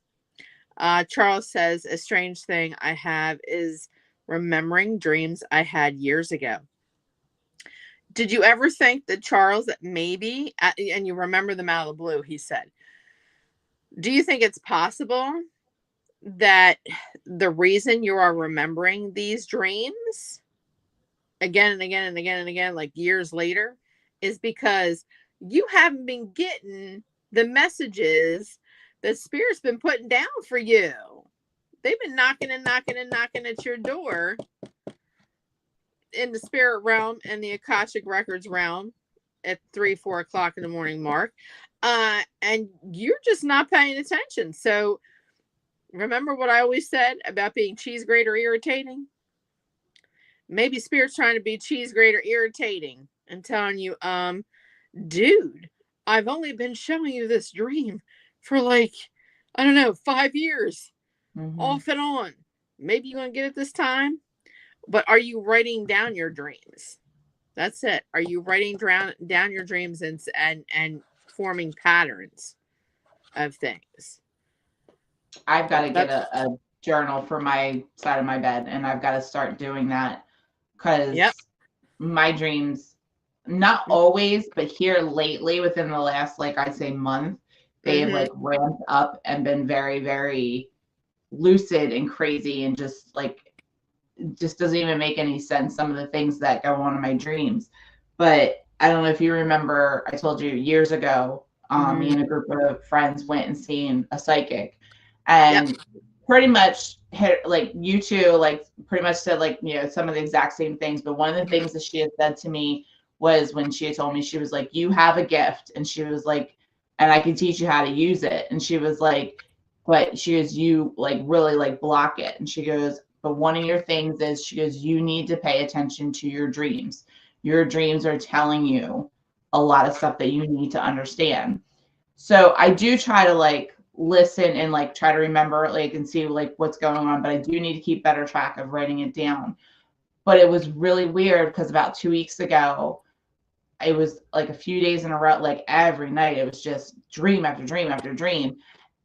Charles says, a strange thing I have is remembering dreams I had years ago. Did you ever think that, Charles, that maybe, and you remember them out of the blue, he said, do you think it's possible that the reason you are remembering these dreams again and again and again and again, like years later, is because you haven't been getting the messages that Spirit's been putting down for you? They've been knocking and knocking and knocking at your door in the spirit realm and the Akashic Records realm at 3-4 o'clock in the morning mark. And you're just not paying attention. So remember what I always said about being cheese grate or irritating? Maybe Spirit's trying to be cheese grate or irritating and telling you, dude, I've only been showing you this dream for like, I don't know, 5 years, off and on. Maybe you're going to get it this time. But are you writing down your dreams? That's it. Are you writing down your dreams and forming patterns of things? I've got to get a journal for my side of my bed, and I've got to start doing that because my dreams, not always, but here lately within the last, like I say, month, they have like ramped up and been very, very lucid and crazy and just doesn't even make any sense, some of the things that go on in my dreams. But I don't know if you remember, I told you years ago, me and a group of friends went and seen a psychic, and pretty much hit, like you two, like pretty much said, like, some of the exact same things. But one of the things that she had said to me was, when she had told me, she was like, you have a gift, and she was like, and I can teach you how to use it. And she was like, but she goes, you like really like block it. And she goes, but one of your things is, she goes, you need to pay attention to your dreams. Your dreams are telling you a lot of stuff that you need to understand. So I do try to like listen and like try to remember, like, and see like what's going on, but I do need to keep better track of writing it down. But it was really weird because about 2 weeks ago, it was like a few days in a row, like every night, it was just dream after dream after dream.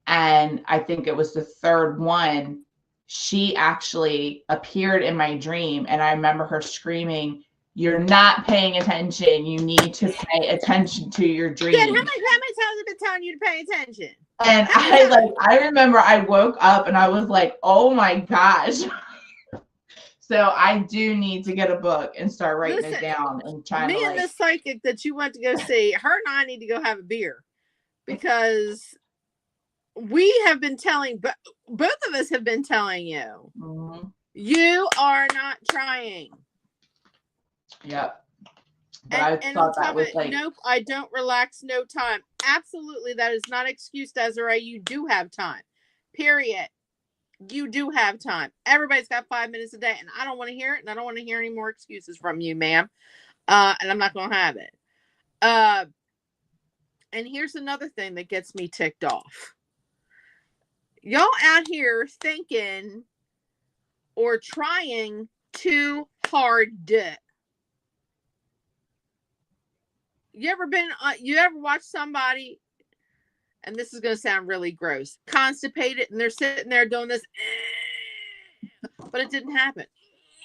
And I think it was the third one, she actually appeared in my dream, and I remember her screaming, you're not paying attention. You need to pay attention to your dream. How many times have I been telling you to pay attention? And I remember I woke up and I was like, oh my gosh. So I do need to get a book and start writing it down and trying to. Me and this psychic that you went to go see, her and I need to go have a beer, because we have been telling, both of us have been telling you, you are not trying. Yep. But I thought that was like, nope, I don't relax, no time. Absolutely, that is not excuse, Desiree. You do have time. Period. You do have time. Everybody's got 5 minutes a day, and I don't want to hear it, and I don't want to hear any more excuses from you, ma'am. And I'm not going to have it. And here's another thing that gets me ticked off. Y'all out here thinking or trying too hard. You ever watch somebody, and this is going to sound really gross, constipated, and they're sitting there doing this, but it didn't happen.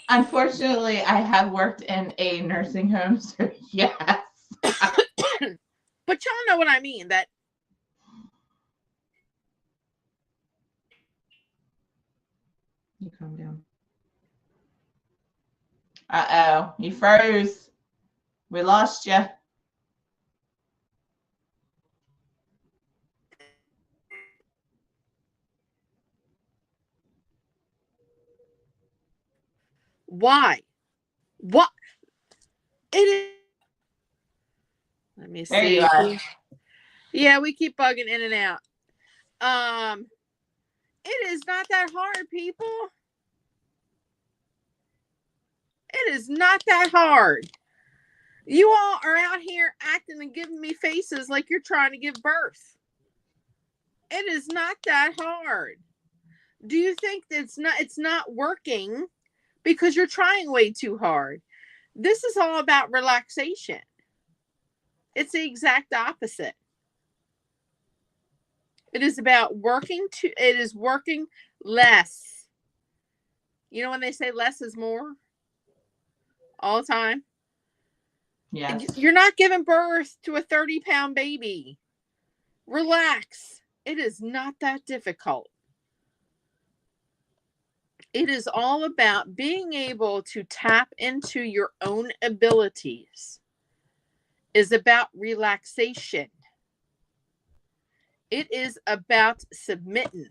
Unfortunately, I have worked in a nursing home, so yes. But y'all know what I mean, that you calm down. Uh-oh, you froze. We lost you. Why? What? It Let me There see. you are. Yeah, we keep bugging in and out. It is not that hard, people. It is not that hard. You all are out here acting and giving me faces like you're trying to give birth. It is not that hard. Do you think that it's not working because you're trying way too hard? This is all about relaxation. It's the exact opposite. It is about working less. You know when they say less is more? All the time. Yes. You're not giving birth to a 30-pound baby. Relax. It is not that difficult. It is all about being able to tap into your own abilities. Is about relaxation. It is about submitting,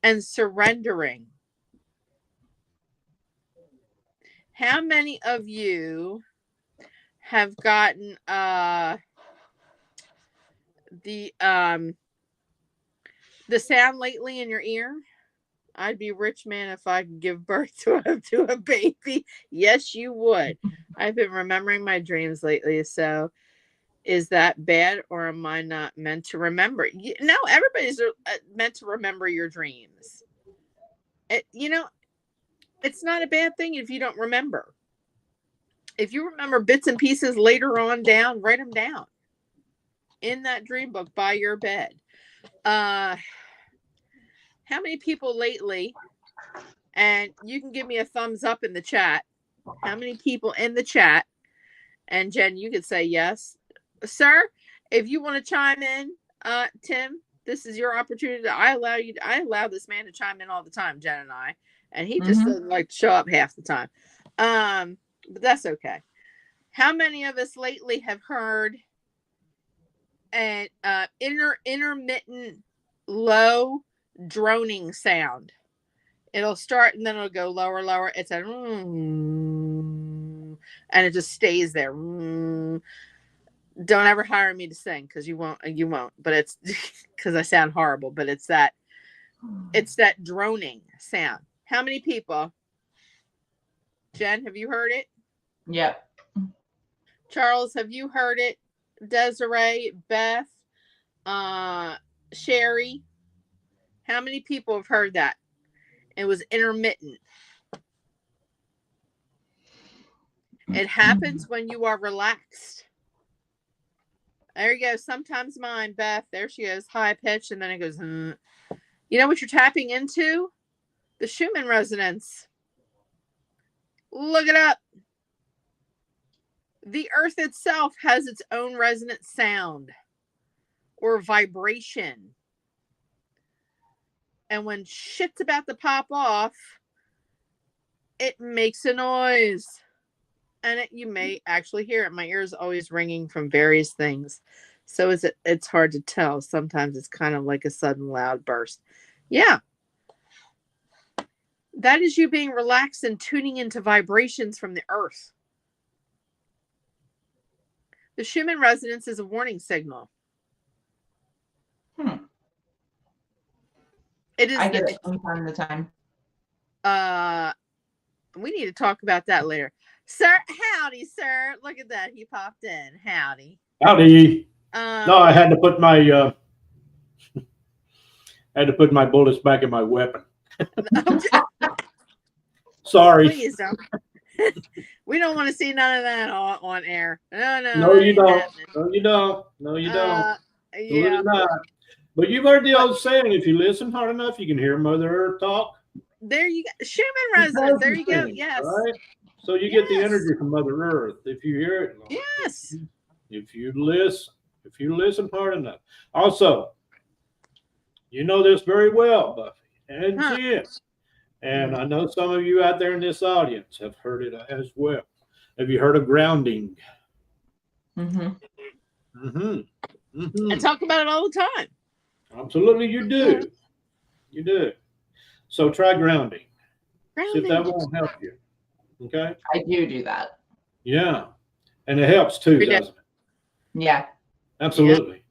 and surrendering. How many of you have gotten the sound lately in your ear? I'd be a rich man if I could give birth to a baby. Yes, you would. I've been remembering my dreams lately. So is that bad, or am I not meant to remember? No, everybody's meant to remember your dreams. It's not a bad thing if you don't remember. If you remember bits and pieces later on down, write them down in that dream book by your bed. How many people lately, and you can give me a thumbs up in the chat, how many people in the chat, and Jen, you could say yes. Sir, if you want to chime in, Tim, this is your opportunity. I allow this man to chime in all the time, Jen and I, and he just doesn't like to show up half the time. But that's okay. How many of us lately have heard an intermittent low droning sound? It'll start and then it'll go lower. It's a and it just stays there. Don't ever hire me to sing because you won't. But it's because I sound horrible. But it's that droning sound. How many people? Jen, have you heard it? Yep. Charles, have you heard it? Desiree, Beth, Sherry. How many people have heard that? It was intermittent. It happens when you are relaxed. There you go. Sometimes mine, Beth, there she goes, high pitch, and then it goes, You know what you're tapping into? The Schumann resonance. Look it up. The earth itself has its own resonant sound or vibration. And when shit's about to pop off, it makes a noise. And you may actually hear it. My ear is always ringing from various things. So it's hard to tell. Sometimes it's kind of like a sudden loud burst. Yeah. That is you being relaxed and tuning into vibrations from the earth. The Schumann resonance is a warning signal. It is. I get it from time to time. We need to talk about that later. Sir, howdy, sir. Look at that. He popped in. Howdy. Howdy. No, I had to put my bullets back in my weapon. Sorry. Please don't. We don't want to see none of that on air. No, you don't. No, you don't. No, you don't. Yeah. Not. But you've heard the old saying: if you listen hard enough, you can hear Mother Earth talk. There you go. Schumann resonance. There you go. Yes. Right? So you get the energy from Mother Earth if you hear it. Yes. If you listen hard enough. Also, you know this very well, Buffy and Jim. And I know some of you out there in this audience have heard it as well. Have you heard of grounding? I talk about it all the time. Absolutely, you do. You do. So try grounding. See if that won't help you. Okay? I do that. Yeah. And it helps too, Every day. doesn't it? Yeah. Absolutely.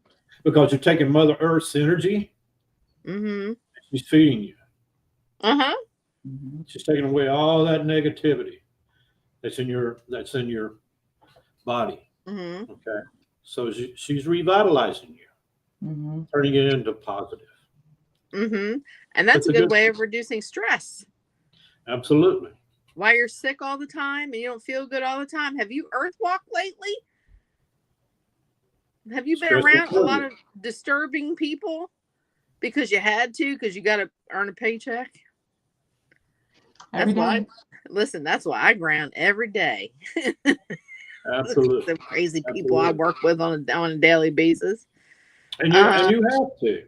Because you're taking Mother Earth's energy, Mm-hmm. she's feeding you. Uh-huh. Mhm. She's taking away all that negativity that's in your body. Mm-hmm. Okay. So she's revitalizing you, Mhm. turning it into positive. Mm-hmm. And that's That's a a good good way thing. of reducing stress. Absolutely. While you're sick all the time and you don't feel good all the time, have you earth walked lately? Have you been Stress around a will lot kill of disturbing people because you had to, because you got to earn a paycheck? Every That's why. day. Listen, that's why I ground every day. you. Look at Absolutely. the crazy people I Absolutely. work with on a daily basis. And Uh, you have to.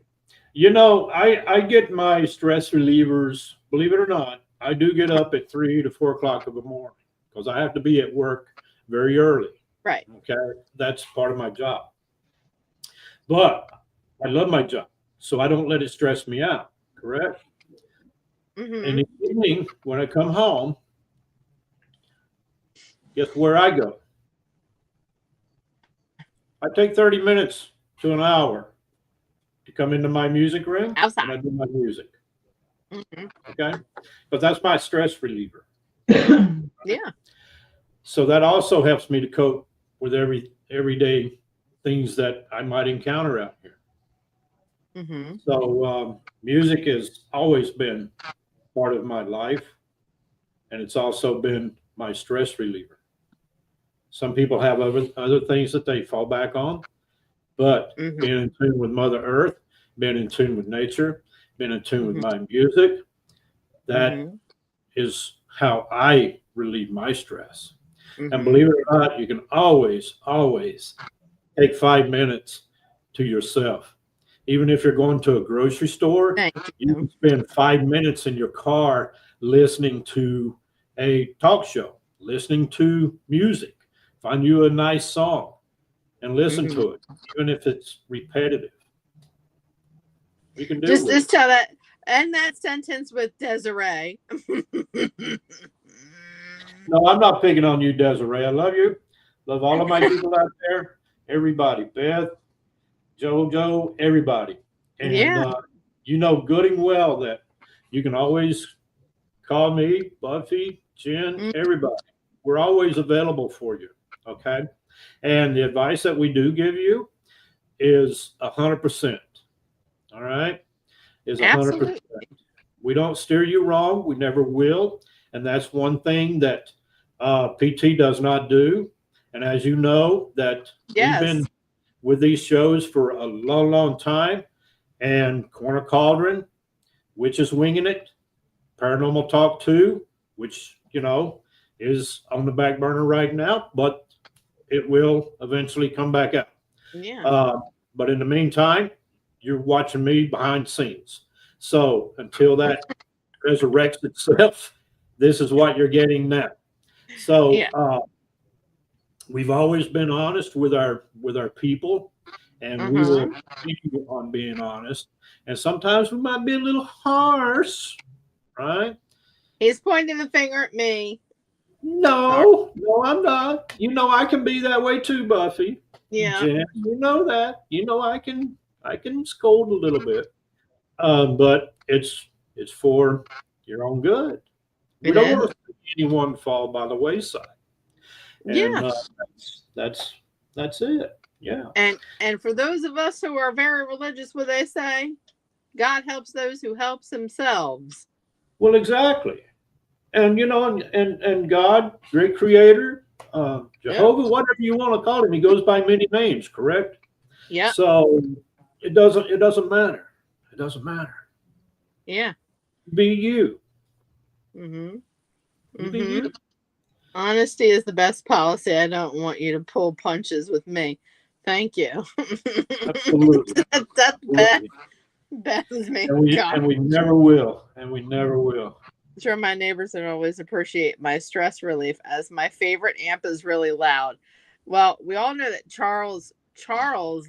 You know, I get my stress relievers, believe it or not, I do get up at 3 to 4 o'clock in the morning because I have to be at work very early. right. Okay. That's part of my job. But I love my job. So I don't let it stress me out. Correct. Mm-hmm. In the evening, when I come home, guess where I go? I take 30 minutes to an hour to come into my music room Outside. and I do my music. Mm-hmm. Okay. But that's my stress reliever. Yeah. So that also helps me to cope with everyday things that I might encounter out here. Mm-hmm. So music has always been part of my life, and it's also been my stress reliever. Some people have other things that they fall back on, but Mm-hmm. being in tune with Mother Earth, being in tune with nature, being in tune with Mm-hmm. my music, that Mm-hmm. is how I relieve my stress. And Mm-hmm. believe it or not, you can always take 5 minutes to yourself. Even if you're going to a grocery store, Thank you you. can spend 5 minutes in your car listening to a talk show, listening to music. Find you a nice song and listen Mm-hmm. to it, even if it's repetitive. You can do with Just it. tell that end that sentence with Desiree. No, I'm not picking on you, Desiree. I love you. Love all of my people out there. Everybody, Beth, JoJo, everybody. And Yeah. you know good and well that you can always call me, Buffy, Jen, Mm. everybody. We're always available for you. Okay. And the advice that we do give you is 100%. All right. Is 100%. Absolutely. We don't steer you wrong. We never will. And that's one thing that PT does not do. And as you know, that we've Yes. been with these shows for a long, long time. And Corner Cauldron, which is winging it, Paranormal Talk 2, which, is on the back burner right now, but it will eventually come back out. Yeah. But in the meantime, you're watching me behind the scenes. So until that resurrects itself, this is what you're getting now. So Yeah. we've always been honest with our people, and we will continue on being honest. And sometimes we might be a little harsh, right? He's pointing the finger at me. Sorry. No, I'm not. You know I can be that way too, Buffy. Yeah. Jen, you know that. You know I can scold a little bit. But it's for your own good. We It don't is. want to see anyone fall by the wayside. And Yeah. that's it. Yeah. And for those of us who are very religious, what they say, God helps those who helps themselves. Well, exactly. And and God, great creator, Jehovah, whatever you want to call him, he goes by many names, correct? Yeah. So it doesn't matter. It doesn't matter. Yeah. Be you. Mm-hmm. You be Mm-hmm. you. Honesty is the best policy. I don't want you to pull punches with me. Thank you. Absolutely. That's Absolutely. Beth's me. And we never will. And we never will. I'm sure my neighbors would always appreciate my stress relief, as my favorite amp is really loud. Well, we all know that Charles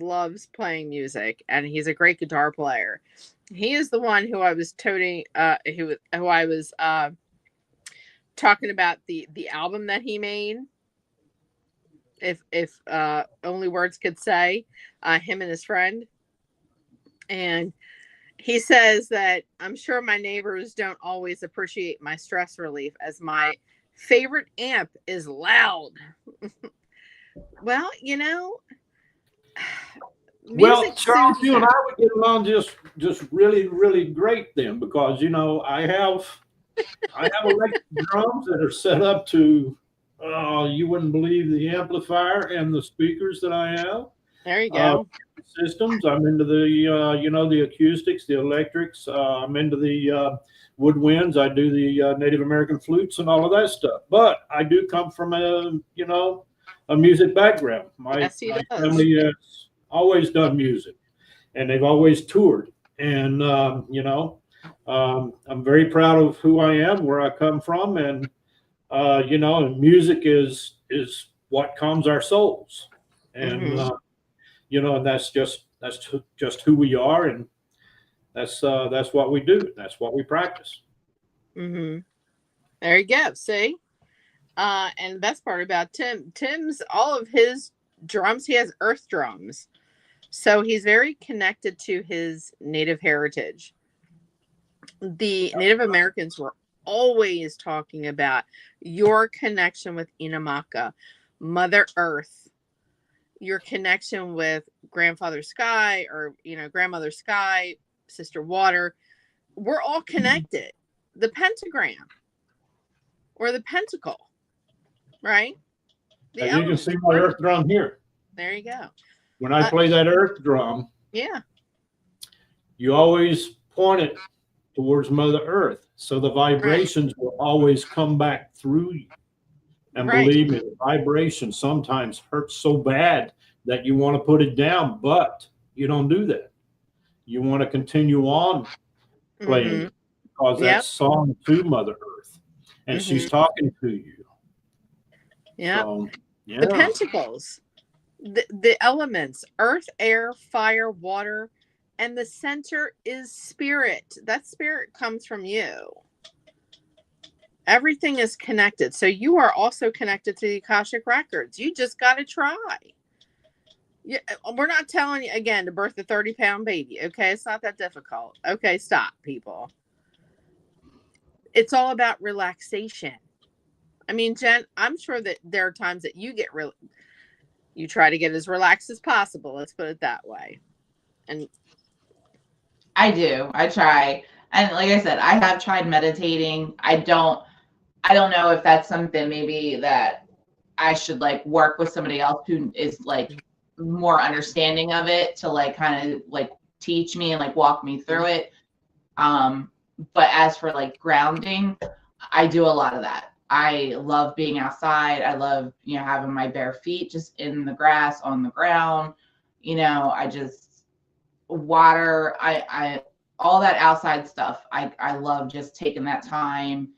loves playing music, and he's a great guitar player. He is the one who I was who I was talking about the album that he made. if only words could say, him and his friend. And he says that I'm sure my neighbors don't always appreciate my stress relief, as my favorite amp is loud. Well, Well, music Charles, soothes you and them. I would get along just really, really great then, because I have electric drums that are set up to, you wouldn't believe the amplifier and the speakers that I have. There you go. Systems. I'm into the the acoustics, the electrics. I'm into the woodwinds. I do the Native American flutes and all of that stuff. But I do come from a music background. My family has always done music, and they've always toured. And I'm very proud of who I am, where I come from, and and music is what calms our souls, and and that's just who we are, and that's what we do. That's what we practice. Mm-hmm. There you go. See, and the best part about Tim's all of his drums, he has earth drums, so he's very connected to his native heritage. The Native Americans were always talking about your connection with Inamaka, Mother Earth, your connection with Grandfather Sky, or Grandmother Sky, Sister Water. We're all connected. The pentagram or the pentacle, right? You can see my earth drum here. There you go. When I play that earth drum, yeah, you always point it towards Mother Earth, so the vibrations will always come back through you. And believe me, the vibration sometimes hurts so bad that you want to put it down, but you don't do that. You want to continue on playing because that's song to Mother Earth, and she's talking to you. Yeah. So, the pentacles, the elements: earth, air, fire, water, and the center is spirit. That spirit comes from you. Everything is connected. So you are also connected to the Akashic Records. You just got to try. We're not telling you, again, to birth a 30-pound baby. Okay, it's not that difficult. Okay, stop, people. It's all about relaxation. I mean, Jen, I'm sure that there are times that you you try to get as relaxed as possible. Let's put it that way. And I do. I try. And like I said, I have tried meditating. I don't know if that's something maybe that I should like work with somebody else who is like more understanding of it to like kind of like teach me and like walk me through it. But as for like grounding, I do a lot of that. I love being outside. I love, having my bare feet just in the grass, on the ground. I just water, I all that outside stuff. I love just taking that time.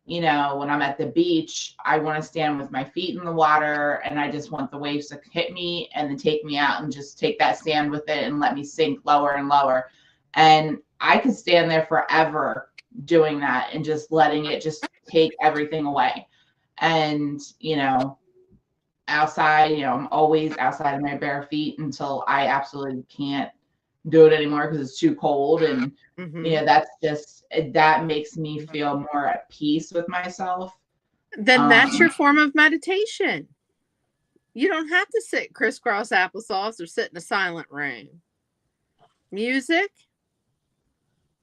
When I'm at the beach, I want to stand with my feet in the water, and I just want the waves to hit me and then take me out and just take that stand with it and let me sink lower and lower. And I could stand there forever doing that and just letting it just take everything away. And, outside, I'm always outside in my bare feet until I absolutely can't do it anymore because it's too cold. And, that makes me feel more at peace with myself. Then that's your form of meditation. You don't have to sit crisscross applesauce or sit in a silent room. Music,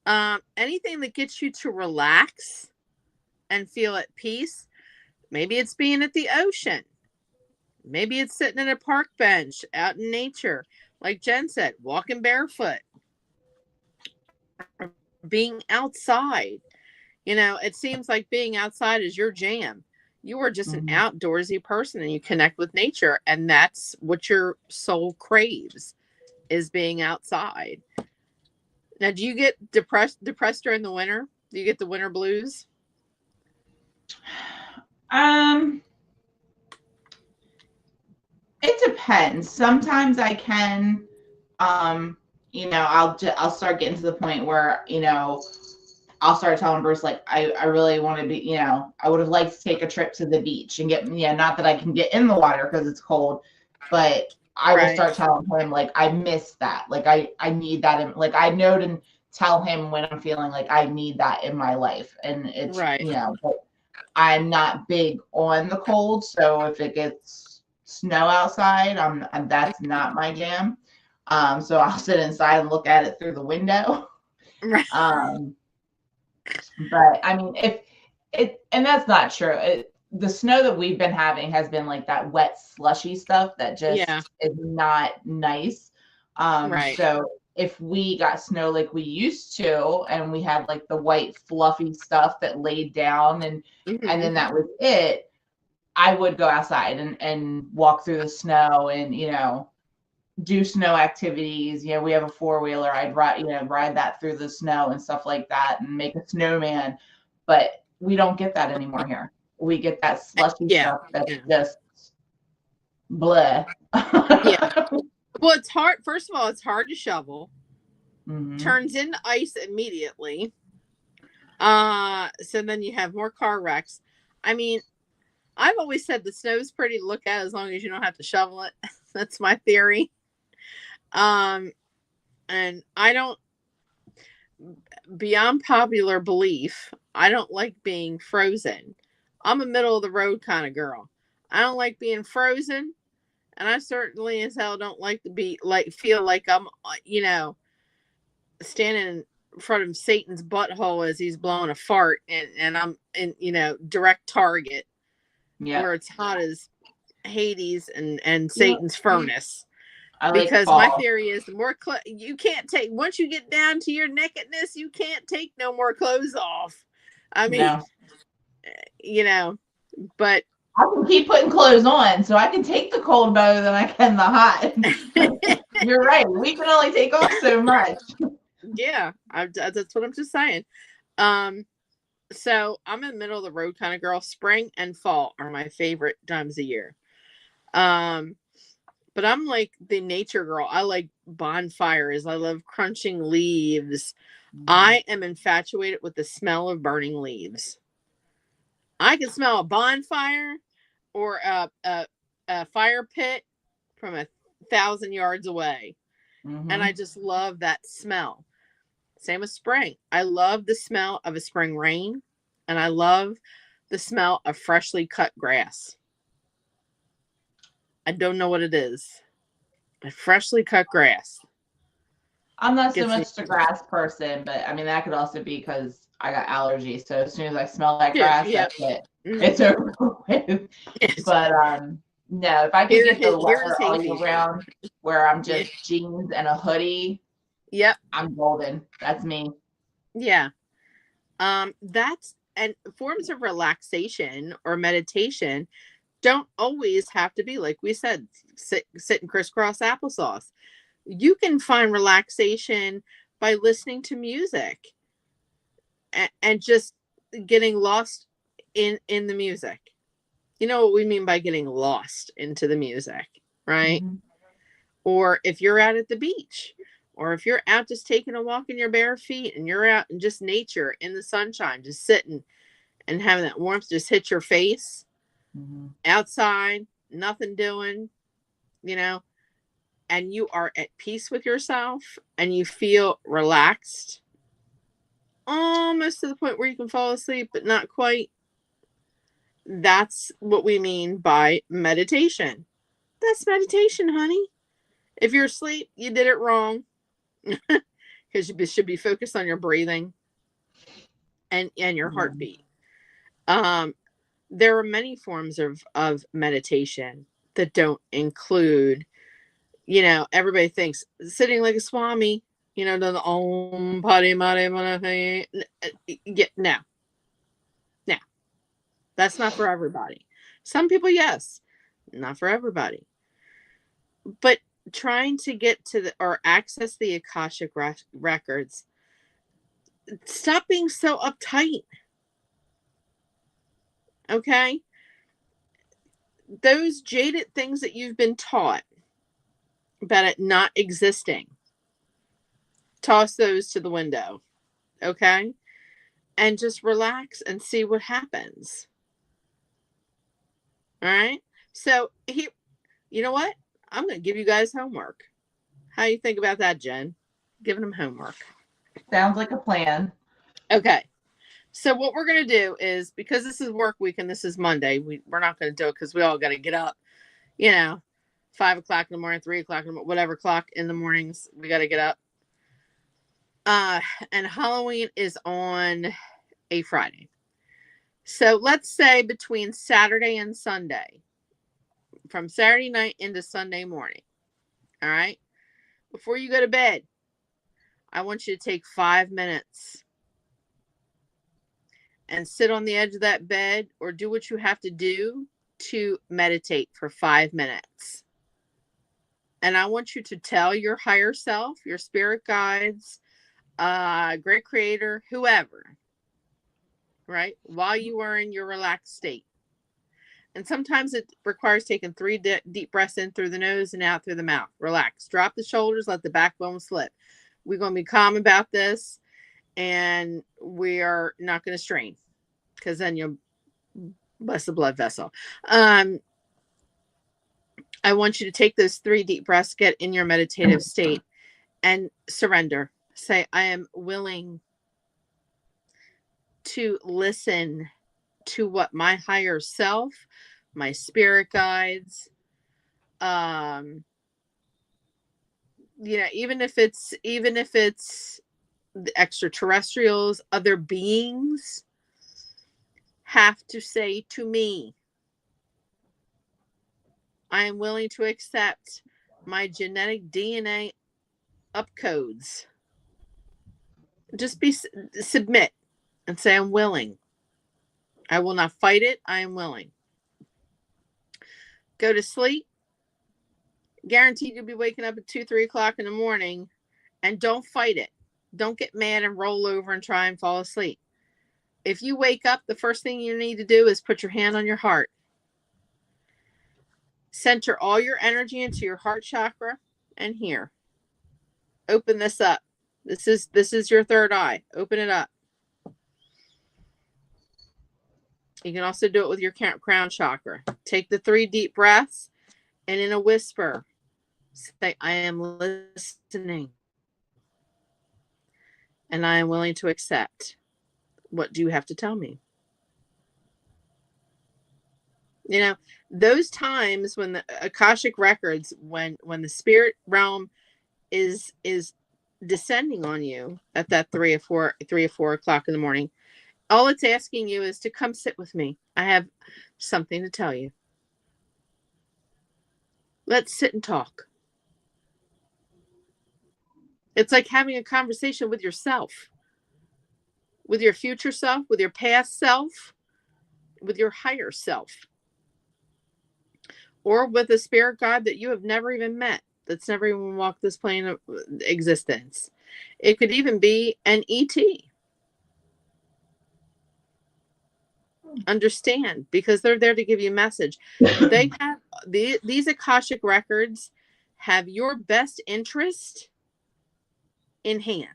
anything that gets you to relax and feel at peace. Maybe it's being at the ocean. Maybe it's sitting at a park bench out in nature. Like Jen said, walking barefoot. Being outside. It seems like being outside is your jam. You are just an outdoorsy person and you connect with nature. And that's what your soul craves, is being outside. Now, do you get depressed during the winter? Do you get the winter blues? It depends. Sometimes I can, I'll start getting to the point where, I'll start telling Bruce, like, I really want to be, you know, I would have liked to take a trip to the beach and get, yeah, not that I can get in the water because it's cold, but I will start telling him, like, I miss that. Like, I need that. Like, I know to tell him when I'm feeling like I need that in my life. And it's, you know, but I'm not big on the cold. So if it gets snow outside, that's not my jam. So I'll sit inside and look at it through the window. Right. But I mean, if it, and that's not true. The snow that we've been having has been like that wet, slushy stuff that just is not nice. So if we got snow like we used to, and we had like the white, fluffy stuff that laid down, and then that was it, I would go outside and walk through the snow and, you know, do snow activities. You know, we have a 4-wheeler. I'd ride that through the snow and stuff like that and make a snowman. But we don't get that anymore here. We get that slushy stuff that's just bleh. Well, it's hard. First of all, it's hard to shovel. Turns into ice immediately. So then you have more car wrecks. I mean, I've always said the snow's pretty to look at as long as you don't have to shovel it. That's my theory. And I don't, beyond popular belief, I don't like being frozen. I'm a middle of the road kind of girl. I don't like being frozen, and I certainly as hell don't like to be feel like I'm, you know, standing in front of Satan's butthole as he's blowing a fart, and I'm in, you know, direct target where it's hot as Hades and Satan's furnace. Because my theory is the more you can't take, once you get down to your nakedness, you can't take no more clothes off. I mean, you know, but I can keep putting clothes on, so I can take the cold better than I can the hot. You're right. We can only take off so much. Yeah, that's what I'm just saying. So I'm in the middle of the road kind of girl. Spring and fall are my favorite times of year. But I'm like the nature girl. I like bonfires. I love crunching leaves. I am infatuated with the smell of burning leaves. I can smell a bonfire or a fire pit from 1,000 yards away. And I just love that smell. Same with spring. I love the smell of a spring rain. And I love the smell of freshly cut grass. I don't know what it is. But freshly cut grass. I'm not so much a grass person, but I mean, that could also be because I got allergies. So as soon as I smell that grass, that's it. It's over with. But no, if I could get the weather all year round where I'm just jeans and a hoodie, I'm golden. That's me. Yeah. That's, and forms of relaxation or meditation don't always have to be, like we said, sit and crisscross applesauce. You can find relaxation by listening to music and just getting lost in the music. You know what we mean by getting lost into the music, right? Or if you're out at the beach, or if you're out just taking a walk in your bare feet and you're out in just nature in the sunshine, just sitting and having that warmth just hit your face. Outside, nothing doing, you know, and you are at peace with yourself and you feel relaxed almost to the point where you can fall asleep, but not quite. That's what we mean by meditation. That's meditation, honey. If you're asleep, you did it wrong, because you should be focused on your breathing and your heartbeat. There are many forms of meditation that don't include, you know, everybody thinks sitting like a swami, you know, the Om Padi Madi Mani. No, that's not for everybody. Some people, yes, not for everybody. But trying to get to or access the Akashic records, stop being so uptight. Okay? Those jaded things that you've been taught about it not existing, toss those to the window. Okay? and just relax and see what happens. All right. So you know what? I'm going to give you guys homework. How do you think about that, Jen? Giving them homework. Sounds like a plan. Okay. So what we're going to do is, because this is work week and this is Monday, we're not going to do it because we all got to get up, 5 o'clock in the morning, 3 o'clock in the morning, whatever clock in the mornings, we got to get up. And Halloween is on a Friday. So let's say between Saturday and Sunday, from Saturday night into Sunday morning. All right. Before you go to bed, I want you to take 5 minutes and sit on the edge of that bed or do what you have to do to meditate for 5 minutes. And I want you to tell your higher self, your spirit guides, great creator, whoever, right? While you are in your relaxed state. And sometimes it requires taking 3 deep breaths in through the nose and out through the mouth. Relax. Drop the shoulders. Let the backbone slip. We're going to be calm about this. And we are not going to strain. Because then you'll bust the blood vessel. I want you to take those 3 deep breaths. Get in your meditative state. And surrender. Say, I am willing to listen to what my higher self, my spirit guides, even if it's the extraterrestrials, other beings have to say to me. I am willing to accept my genetic DNA upcodes. Just submit and say, I'm willing. I will not fight it. I am willing. Go to sleep. Guaranteed you'll be waking up at 2, 3 o'clock in the morning, and don't fight it. Don't get mad and roll over and try and fall asleep. If you wake up, the first thing you need to do is put your hand on your heart. Center all your energy into your heart chakra and here. Open this up. This is your third eye. Open it up. You can also do it with your crown chakra. Take the 3 deep breaths and in a whisper, say, I am listening. And I am willing to accept. What do you have to tell me? Those times when the Akashic records, when the spirit realm is descending on you at that 3 or 4 o'clock in the morning, all it's asking you is to come sit with me. I have something to tell you. Let's sit and talk. It's like having a conversation with yourself, with your future self, with your past self, with your higher self, or with a spirit guide that you have never even met, that's never even walked this plane of existence. It could even be an ET. Understand, because they're there to give you a message. They have these Akashic records have your best interest in hand.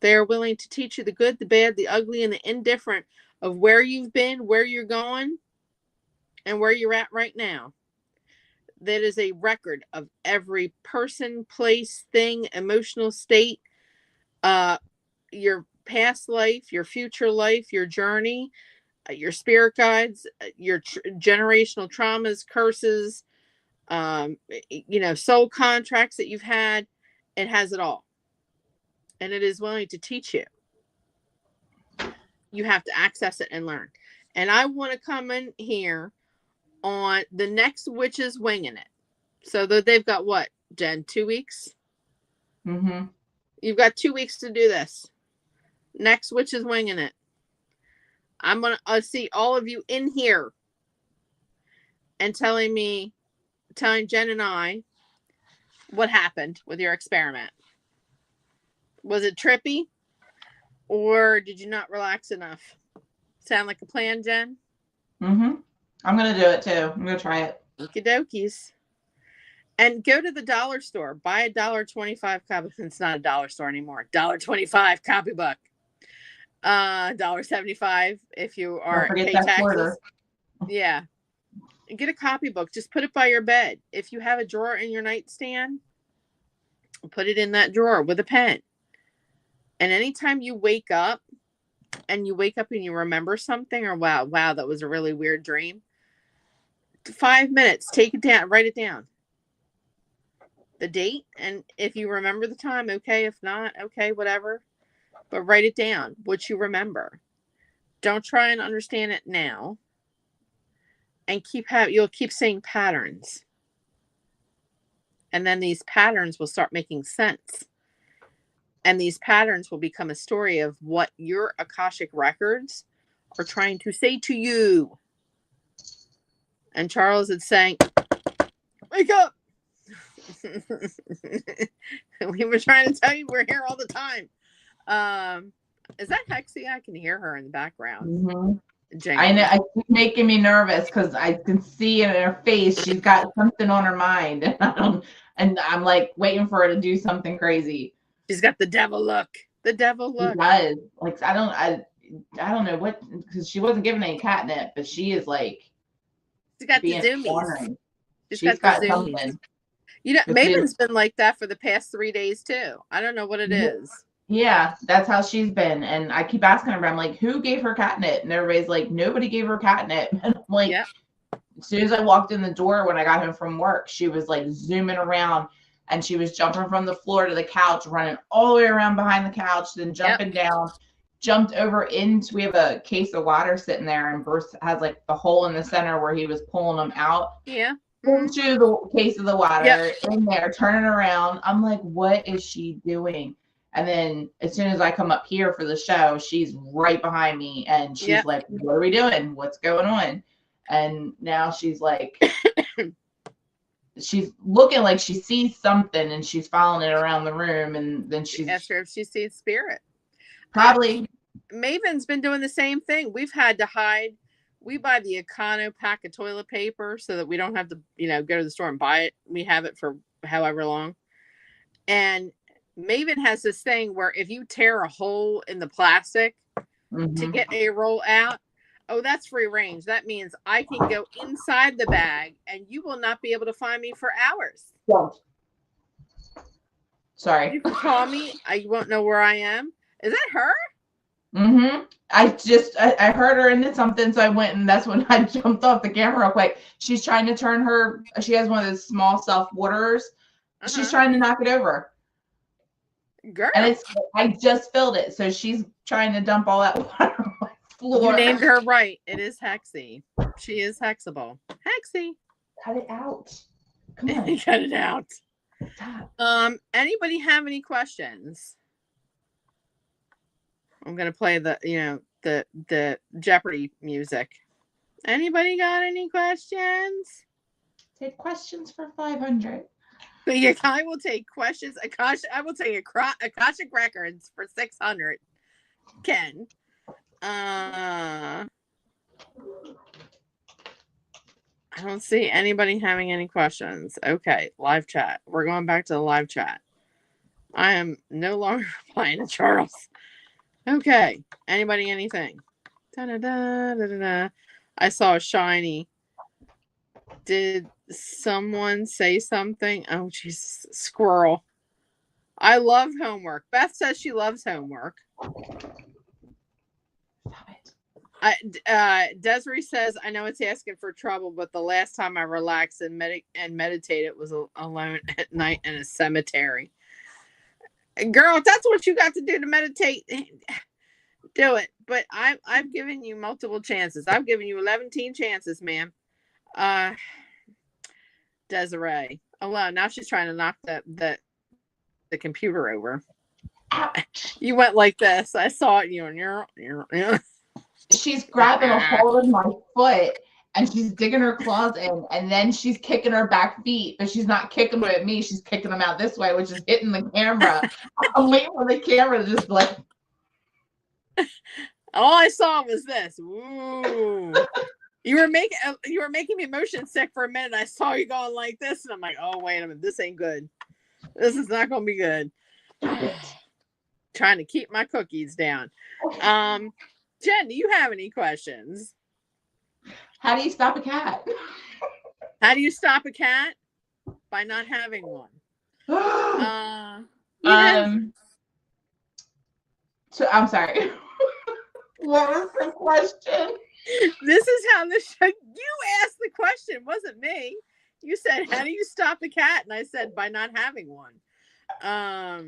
They are willing to teach you the good, the bad, the ugly, and the indifferent of where you've been, where you're going, and where you're at right now. That is a record of every person, place, thing, emotional state, your past life, your future life, your journey, your spirit guides, your generational traumas, curses, soul contracts that you've had. It has it all. And it is willing to teach you. You have to access it and learn. And I want to come in here on the next Witches Winging It. So they've got what, Jen, 2 weeks? Mm-hmm. You've got 2 weeks to do this. Next Witches Winging It. I'm going to see all of you in here and telling Jen and I what happened with your experiment. Was it trippy? Or did you not relax enough? Sound like a plan, Jen? Mm-hmm. I'm going to do it too. I'm going to try it. Okie dokies. And go to the dollar store. Buy a $1.25 copy. It's not a dollar store anymore. $1.25 copybook. $1.75 if you are Don't forget pay that taxes. quarter. Yeah. And get a copybook. Just put it by your bed. If you have a drawer in your nightstand, put it in that drawer with a pen. And anytime you wake up and you remember something, or wow, that was a really weird dream, 5 minutes, take it down, write it down. The date, and if you remember the time, okay. If not, okay, whatever. But write it down, what you remember. Don't try and understand it now. And you'll keep seeing patterns. And then these patterns will start making sense. And these patterns will become a story of what your Akashic records are trying to say to you. And Charles is saying, wake up. We were trying to tell you we're here all the time. Is that Hexie? I can hear her in the background. Mm-hmm. I know. It's making me nervous because I can see in her face she's got something on her mind, and I'm like waiting for her to do something crazy. She's got the devil look. The devil look. She does. Like I don't know what, because she wasn't given any catnip, but she is like. She's got the zoomies. She's got something. You know, Maven's been like that for the past 3 days too. I don't know what it is. Yeah, that's how she's been. And I keep asking her, I'm like, who gave her catnip? And everybody's like, nobody gave her catnip. And I'm like, yep. As soon as I walked in the door when I got home from work, she was like zooming around, and she was jumping from the floor to the couch, running all the way around behind the couch, then jumping down, jumped over into, we have a case of water sitting there, and Bruce has like the hole in the center where he was pulling them out. Yeah. Into the case of the water, in there, turning around. I'm like, what is she doing? And then as soon as I come up here for the show, she's right behind me, and she's like, what are we doing? What's going on? And now she's like, she's looking like she sees something, and she's following it around the room, and then she's asked her if she sees spirit. Probably. Maven's been doing the same thing. We've had to hide. We buy the Econo pack of toilet paper so that we don't have to, go to the store and buy it. We have it for however long. And Maven has this thing where if you tear a hole in the plastic to get a roll out, that's free range. That means I can go inside the bag and you will not be able to find me for hours. Sorry. You can call me. You won't know where I am. Is that her? I heard her into something, so I went, and that's when I jumped off the camera real quick. She's trying to turn she has one of those small self-waterers. She's trying to knock it over. Girl. And I just filled it, so she's trying to dump all that water on my floor. You named her right. It is Hexie. She is hexable. Hexie. Cut it out. Come on. Cut it out. Stop. Anybody have any questions? I'm gonna play the Jeopardy music. Anybody got any questions? Take questions for 500. Yeah, I will take questions. I will take Akashic Records for 600. Ken. I don't see anybody having any questions. Okay, live chat. We're going back to the live chat. I am no longer replying to Charles. Okay. Anybody, anything? Da-da-da-da-da-da. I saw a shiny. Did someone say something? Oh, Jesus. Squirrel. I love homework. Beth says she loves homework. Stop it. Desiree says, I know it's asking for trouble, but the last time I relaxed and meditated was alone at night in a cemetery. Girl, if that's what you got to do to meditate, do it. But I've given you multiple chances. I've given you 11 chances, ma'am. Desiree. Oh wow, now she's trying to knock the computer over. Ouch. You went like this. I saw it. You. She's grabbing a hold of my foot, and she's digging her claws in, and then she's kicking her back feet, but she's not kicking them at me. She's kicking them out this way, which is hitting the camera. I'm waiting for the camera to just like. All I saw was this. Ooh. You were making me motion sick for a minute. I saw you going like this, and I'm like, oh wait a minute, this ain't good. This is not gonna be good. trying to keep my cookies down. Jen, do you have any questions? How do you stop a cat? How do you stop a cat? By not having one. So I'm sorry. What was the question? This is how the show. You asked the question, wasn't me. You said, "How do you stop a cat?" And I said, "By not having one." Yeah.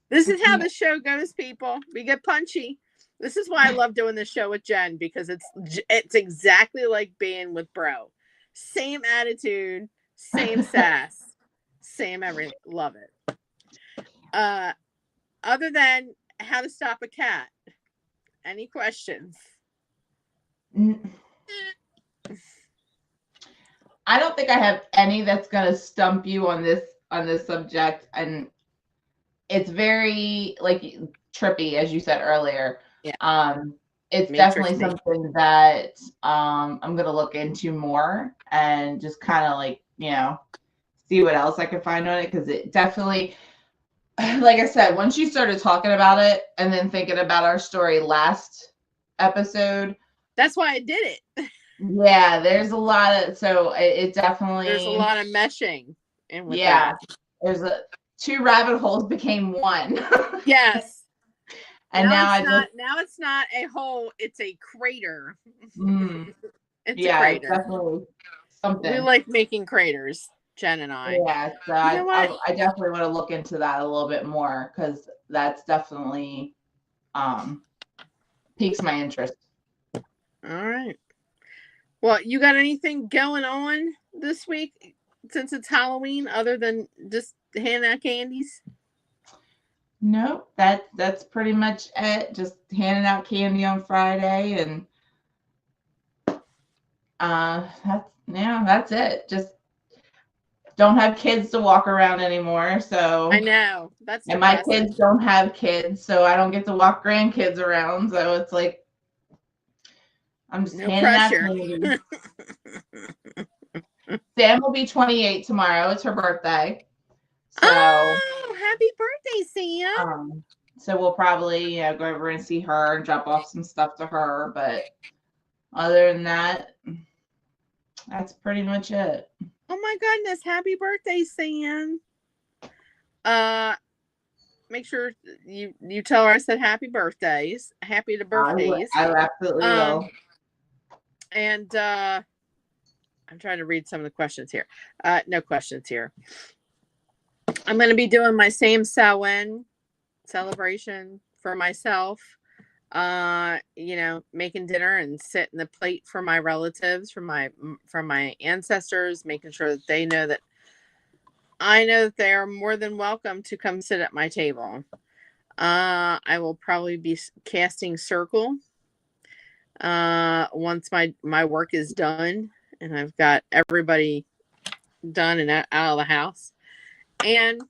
This is how the show goes, people. We get punchy. This is why I love doing this show with Jen, because it's exactly like being with Bro. Same attitude, same sass, same everything. Love it. Other than how to stop a cat, any questions? I don't think I have any that's gonna stump you on this subject, and it's very like trippy, as you said earlier. Yeah. It's definitely something that I'm gonna look into more and just kind of like, see what else I can find on it, because it definitely, like I said, once you started talking about it and then thinking about our story last episode, that's why I did it. Yeah, there's a lot of, so it definitely, there's a lot of meshing in with that. There's two rabbit holes became one. Yes. And now it's not a hole, it's a crater. It's a crater. Definitely something. We like making craters, Jen and I. Yeah, so I definitely want to look into that a little bit more, because that's definitely piques my interest. All right. Well, you got anything going on this week since it's Halloween other than just handing out candies? No, that's pretty much it. Just handing out candy on Friday, and that's it. Just don't have kids to walk around anymore. So I know that's and my kids don't have kids, so I don't get to walk grandkids around. So it's like I'm just handing out candy. Sam will be 28 tomorrow. It's her birthday. So, happy birthday, Sam. So we'll probably go over and see her and drop off some stuff to her. But other than that, that's pretty much it. Oh my goodness. Happy birthday, Sam. Make sure you tell her I said happy birthdays. Happy to birthdays. I absolutely will. And I'm trying to read some of the questions here. No questions here. I'm going to be doing my same Samhain celebration for myself. Making dinner and setting the plate for my relatives, from my ancestors, making sure that they know that I know that they are more than welcome to come sit at my table. I will probably be casting Circle once my work is done and I've got everybody done and out of the house. And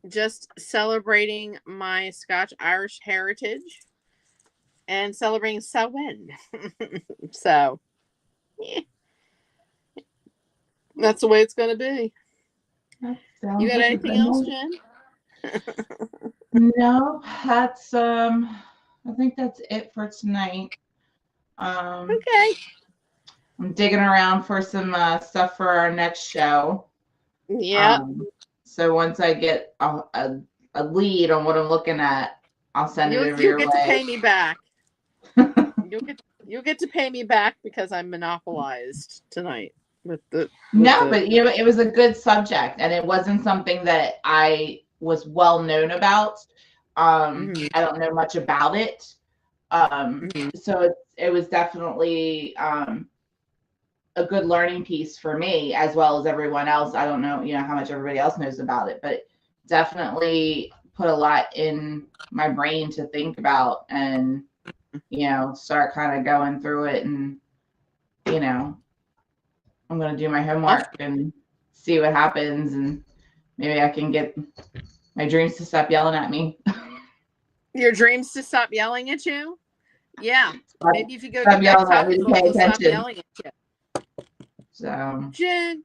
just celebrating my Scotch-Irish heritage and celebrating Samhain. So, yeah. That's the way it's going to be. You got anything else, Jen? No, that's I think that's it for tonight. Okay. I'm digging around for some stuff for our next show. Yeah. So once I get a lead on what I'm looking at, I'll send it over your way. You'll get to pay me back. You'll get to pay me back because I'm monopolized tonight with the. But it was a good subject, and it wasn't something that I was well known about. I don't know much about it. So it was definitely a good learning piece for me, as well as everyone else. I don't know, how much everybody else knows about it, but definitely put a lot in my brain to think about and, start kind of going through it. And, I'm going to do my homework and see what happens. And maybe I can get my dreams to stop yelling at me. Your dreams to stop yelling at you? Yeah. Maybe if you go stop get yelling that at me to pay attention. Stop yelling at you. So Jen,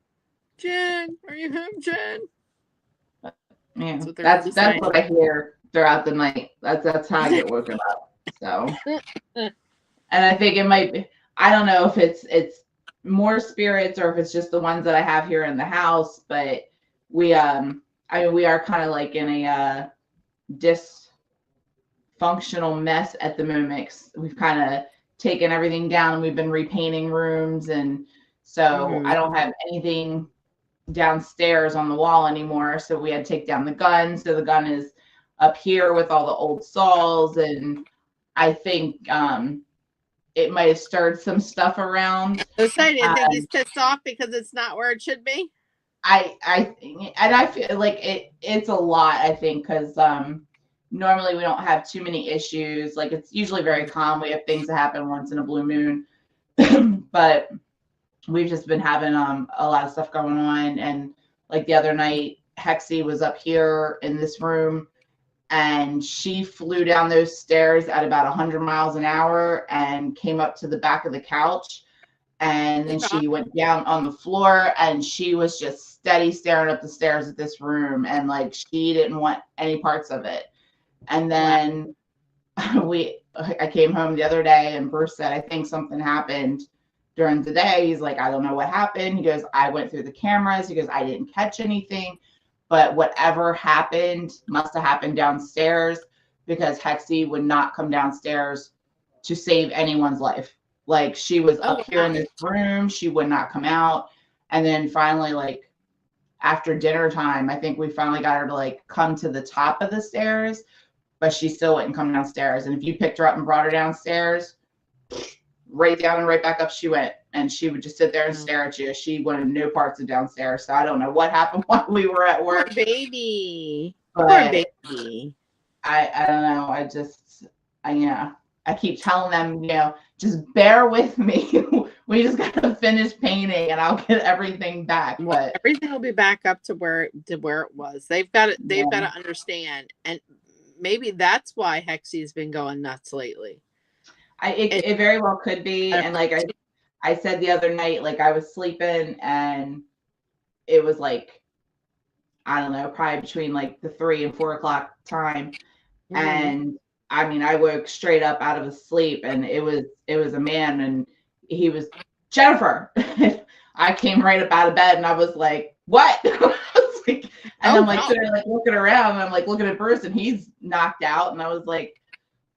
are you home, Jen? Yeah, That's what they're gonna be that's saying. what I hear throughout the night. That's how I get woken up. So, and I think it might be. I don't know if it's more spirits or if it's just the ones that I have here in the house. But we I mean we are kind of like in a dysfunctional mess at the moment. We've kind of taken everything down and we've been repainting rooms, and so I don't have anything downstairs on the wall anymore. So we had to take down the gun. So the gun is up here with all the old saws, and I think it might have stirred some stuff around. So do you think he's pissed off because it's not where it should be? I feel like it's a lot, I think, because normally we don't have too many issues. Like it's usually very calm. We have things that happen once in a blue moon, but we've just been having a lot of stuff going on. And like the other night, Hexie was up here in this room and she flew down those stairs at about 100 miles an hour and came up to the back of the couch. And then she went down on the floor and she was just steady staring up the stairs at this room. And like, she didn't want any parts of it. And then I came home the other day and Bruce said, I think something happened during the day. He's like, I don't know what happened. He goes, I went through the cameras. He goes, I didn't catch anything, but whatever happened must have happened downstairs because Hexie would not come downstairs to save anyone's life. Like she was up here in this room. She would not come out. And then finally, like after dinner time, I think we finally got her to like come to the top of the stairs, but she still wouldn't come downstairs. And if you picked her up and brought her downstairs, right down and right back up she went, and she would just sit there and stare at you. She wanted no parts of downstairs. So I don't know what happened while we were at work. Poor baby. Poor baby. I don't know. I keep telling them, just bear with me. We just gotta finish painting and I'll get everything back. Well, but everything will be back up to where it was. They've got to understand, and maybe that's why Hexie's been going nuts lately. It very well could be. And like I said the other night, like I was sleeping and it was like, I don't know, probably between like the 3 and 4 o'clock time. And I mean, I woke straight up out of a sleep and it was a man and he was Jennifer. I came right up out of bed and I was like, what? I'm like sitting there, like looking around and I'm like looking at Bruce and he's knocked out. And I was like,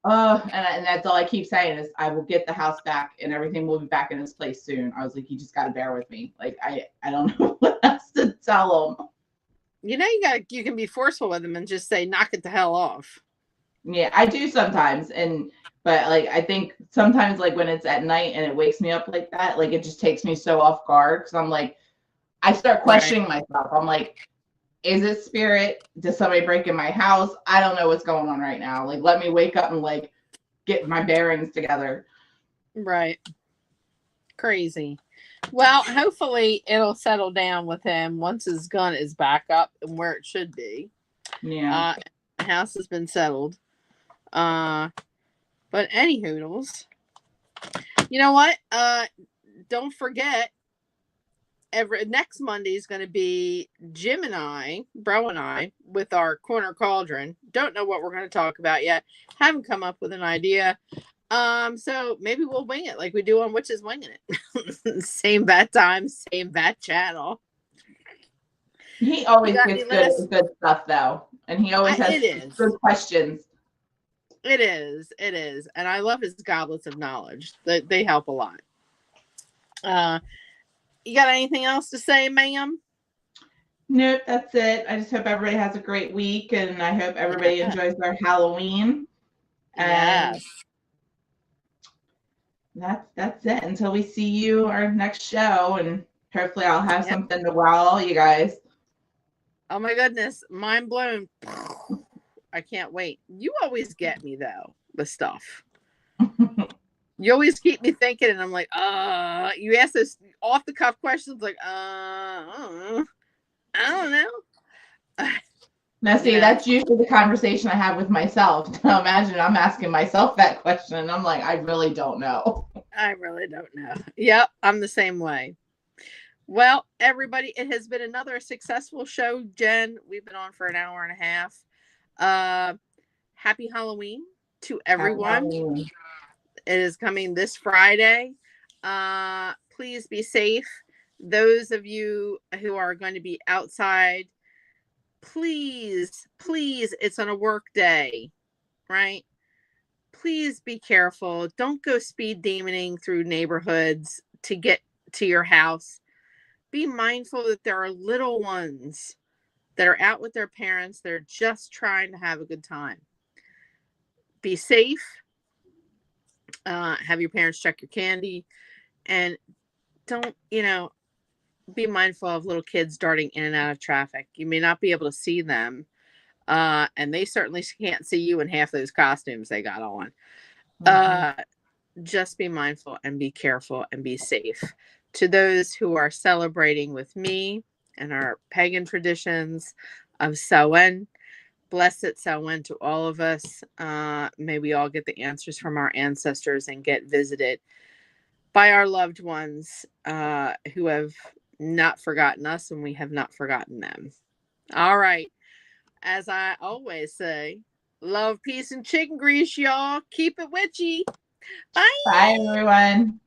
and that's all I keep saying is I will get the house back and everything will be back in its place soon. I was like, you just got to bear with me. Like, I don't know what else to tell them. You can be forceful with them and just say, knock it the hell off. Yeah, I do sometimes. But like, I think sometimes like when it's at night and it wakes me up like that, like it just takes me so off guard. Cause I'm like, I start questioning myself. I'm like, is it spirit? Did somebody break in my house? I don't know what's going on right now. Like, let me wake up and like get my bearings together. Right. Crazy. Well, hopefully it'll settle down with him once his gun is back up and where it should be. Yeah. The house has been settled. But any hoodles. You know what? Don't forget, next Monday is going to be Jim and I, Bro and I, with our Corner Cauldron. Don't know what we're going to talk about yet. Haven't come up with an idea. So maybe we'll wing it like we do on Witches Winging It. Same bat time, same bat channel. He always gets good stuff though. And he always has good questions. It is. And I love his goblets of knowledge. They help a lot. You got anything else to say, ma'am? Nope, that's it. I just hope everybody has a great week and I hope everybody enjoys their Halloween. And that's it until we see you our next show, and hopefully I'll have something to wow all you guys. Oh my goodness, mind blown. I can't wait. You always get me though with stuff. You always keep me thinking, and I'm like, you ask this off the cuff questions like, I don't know. Now, see, that's usually the conversation I have with myself. Now, imagine I'm asking myself that question, and I'm like, I really don't know. I really don't know. Yep, I'm the same way. Well, everybody, it has been another successful show. Jen, we've been on for an hour and a half. Happy Halloween to everyone. Halloween. It is coming this Friday. Please be safe. Those of you who are going to be outside, please, it's on a work day, right? Please be careful. Don't go speed demoning through neighborhoods to get to your house. Be mindful that there are little ones that are out with their parents. They're just trying to have a good time. Be safe. Have your parents check your candy, and don't, be mindful of little kids darting in and out of traffic. You may not be able to see them, and they certainly can't see you in half those costumes they got on. Just be mindful and be careful and be safe. To those who are celebrating with me and our pagan traditions of Samhain, blessed Samhain to all of us. May we all get the answers from our ancestors and get visited by our loved ones who have not forgotten us, and we have not forgotten them. All right. As I always say, love, peace, and chicken grease, y'all. Keep it witchy. Bye. Bye, everyone.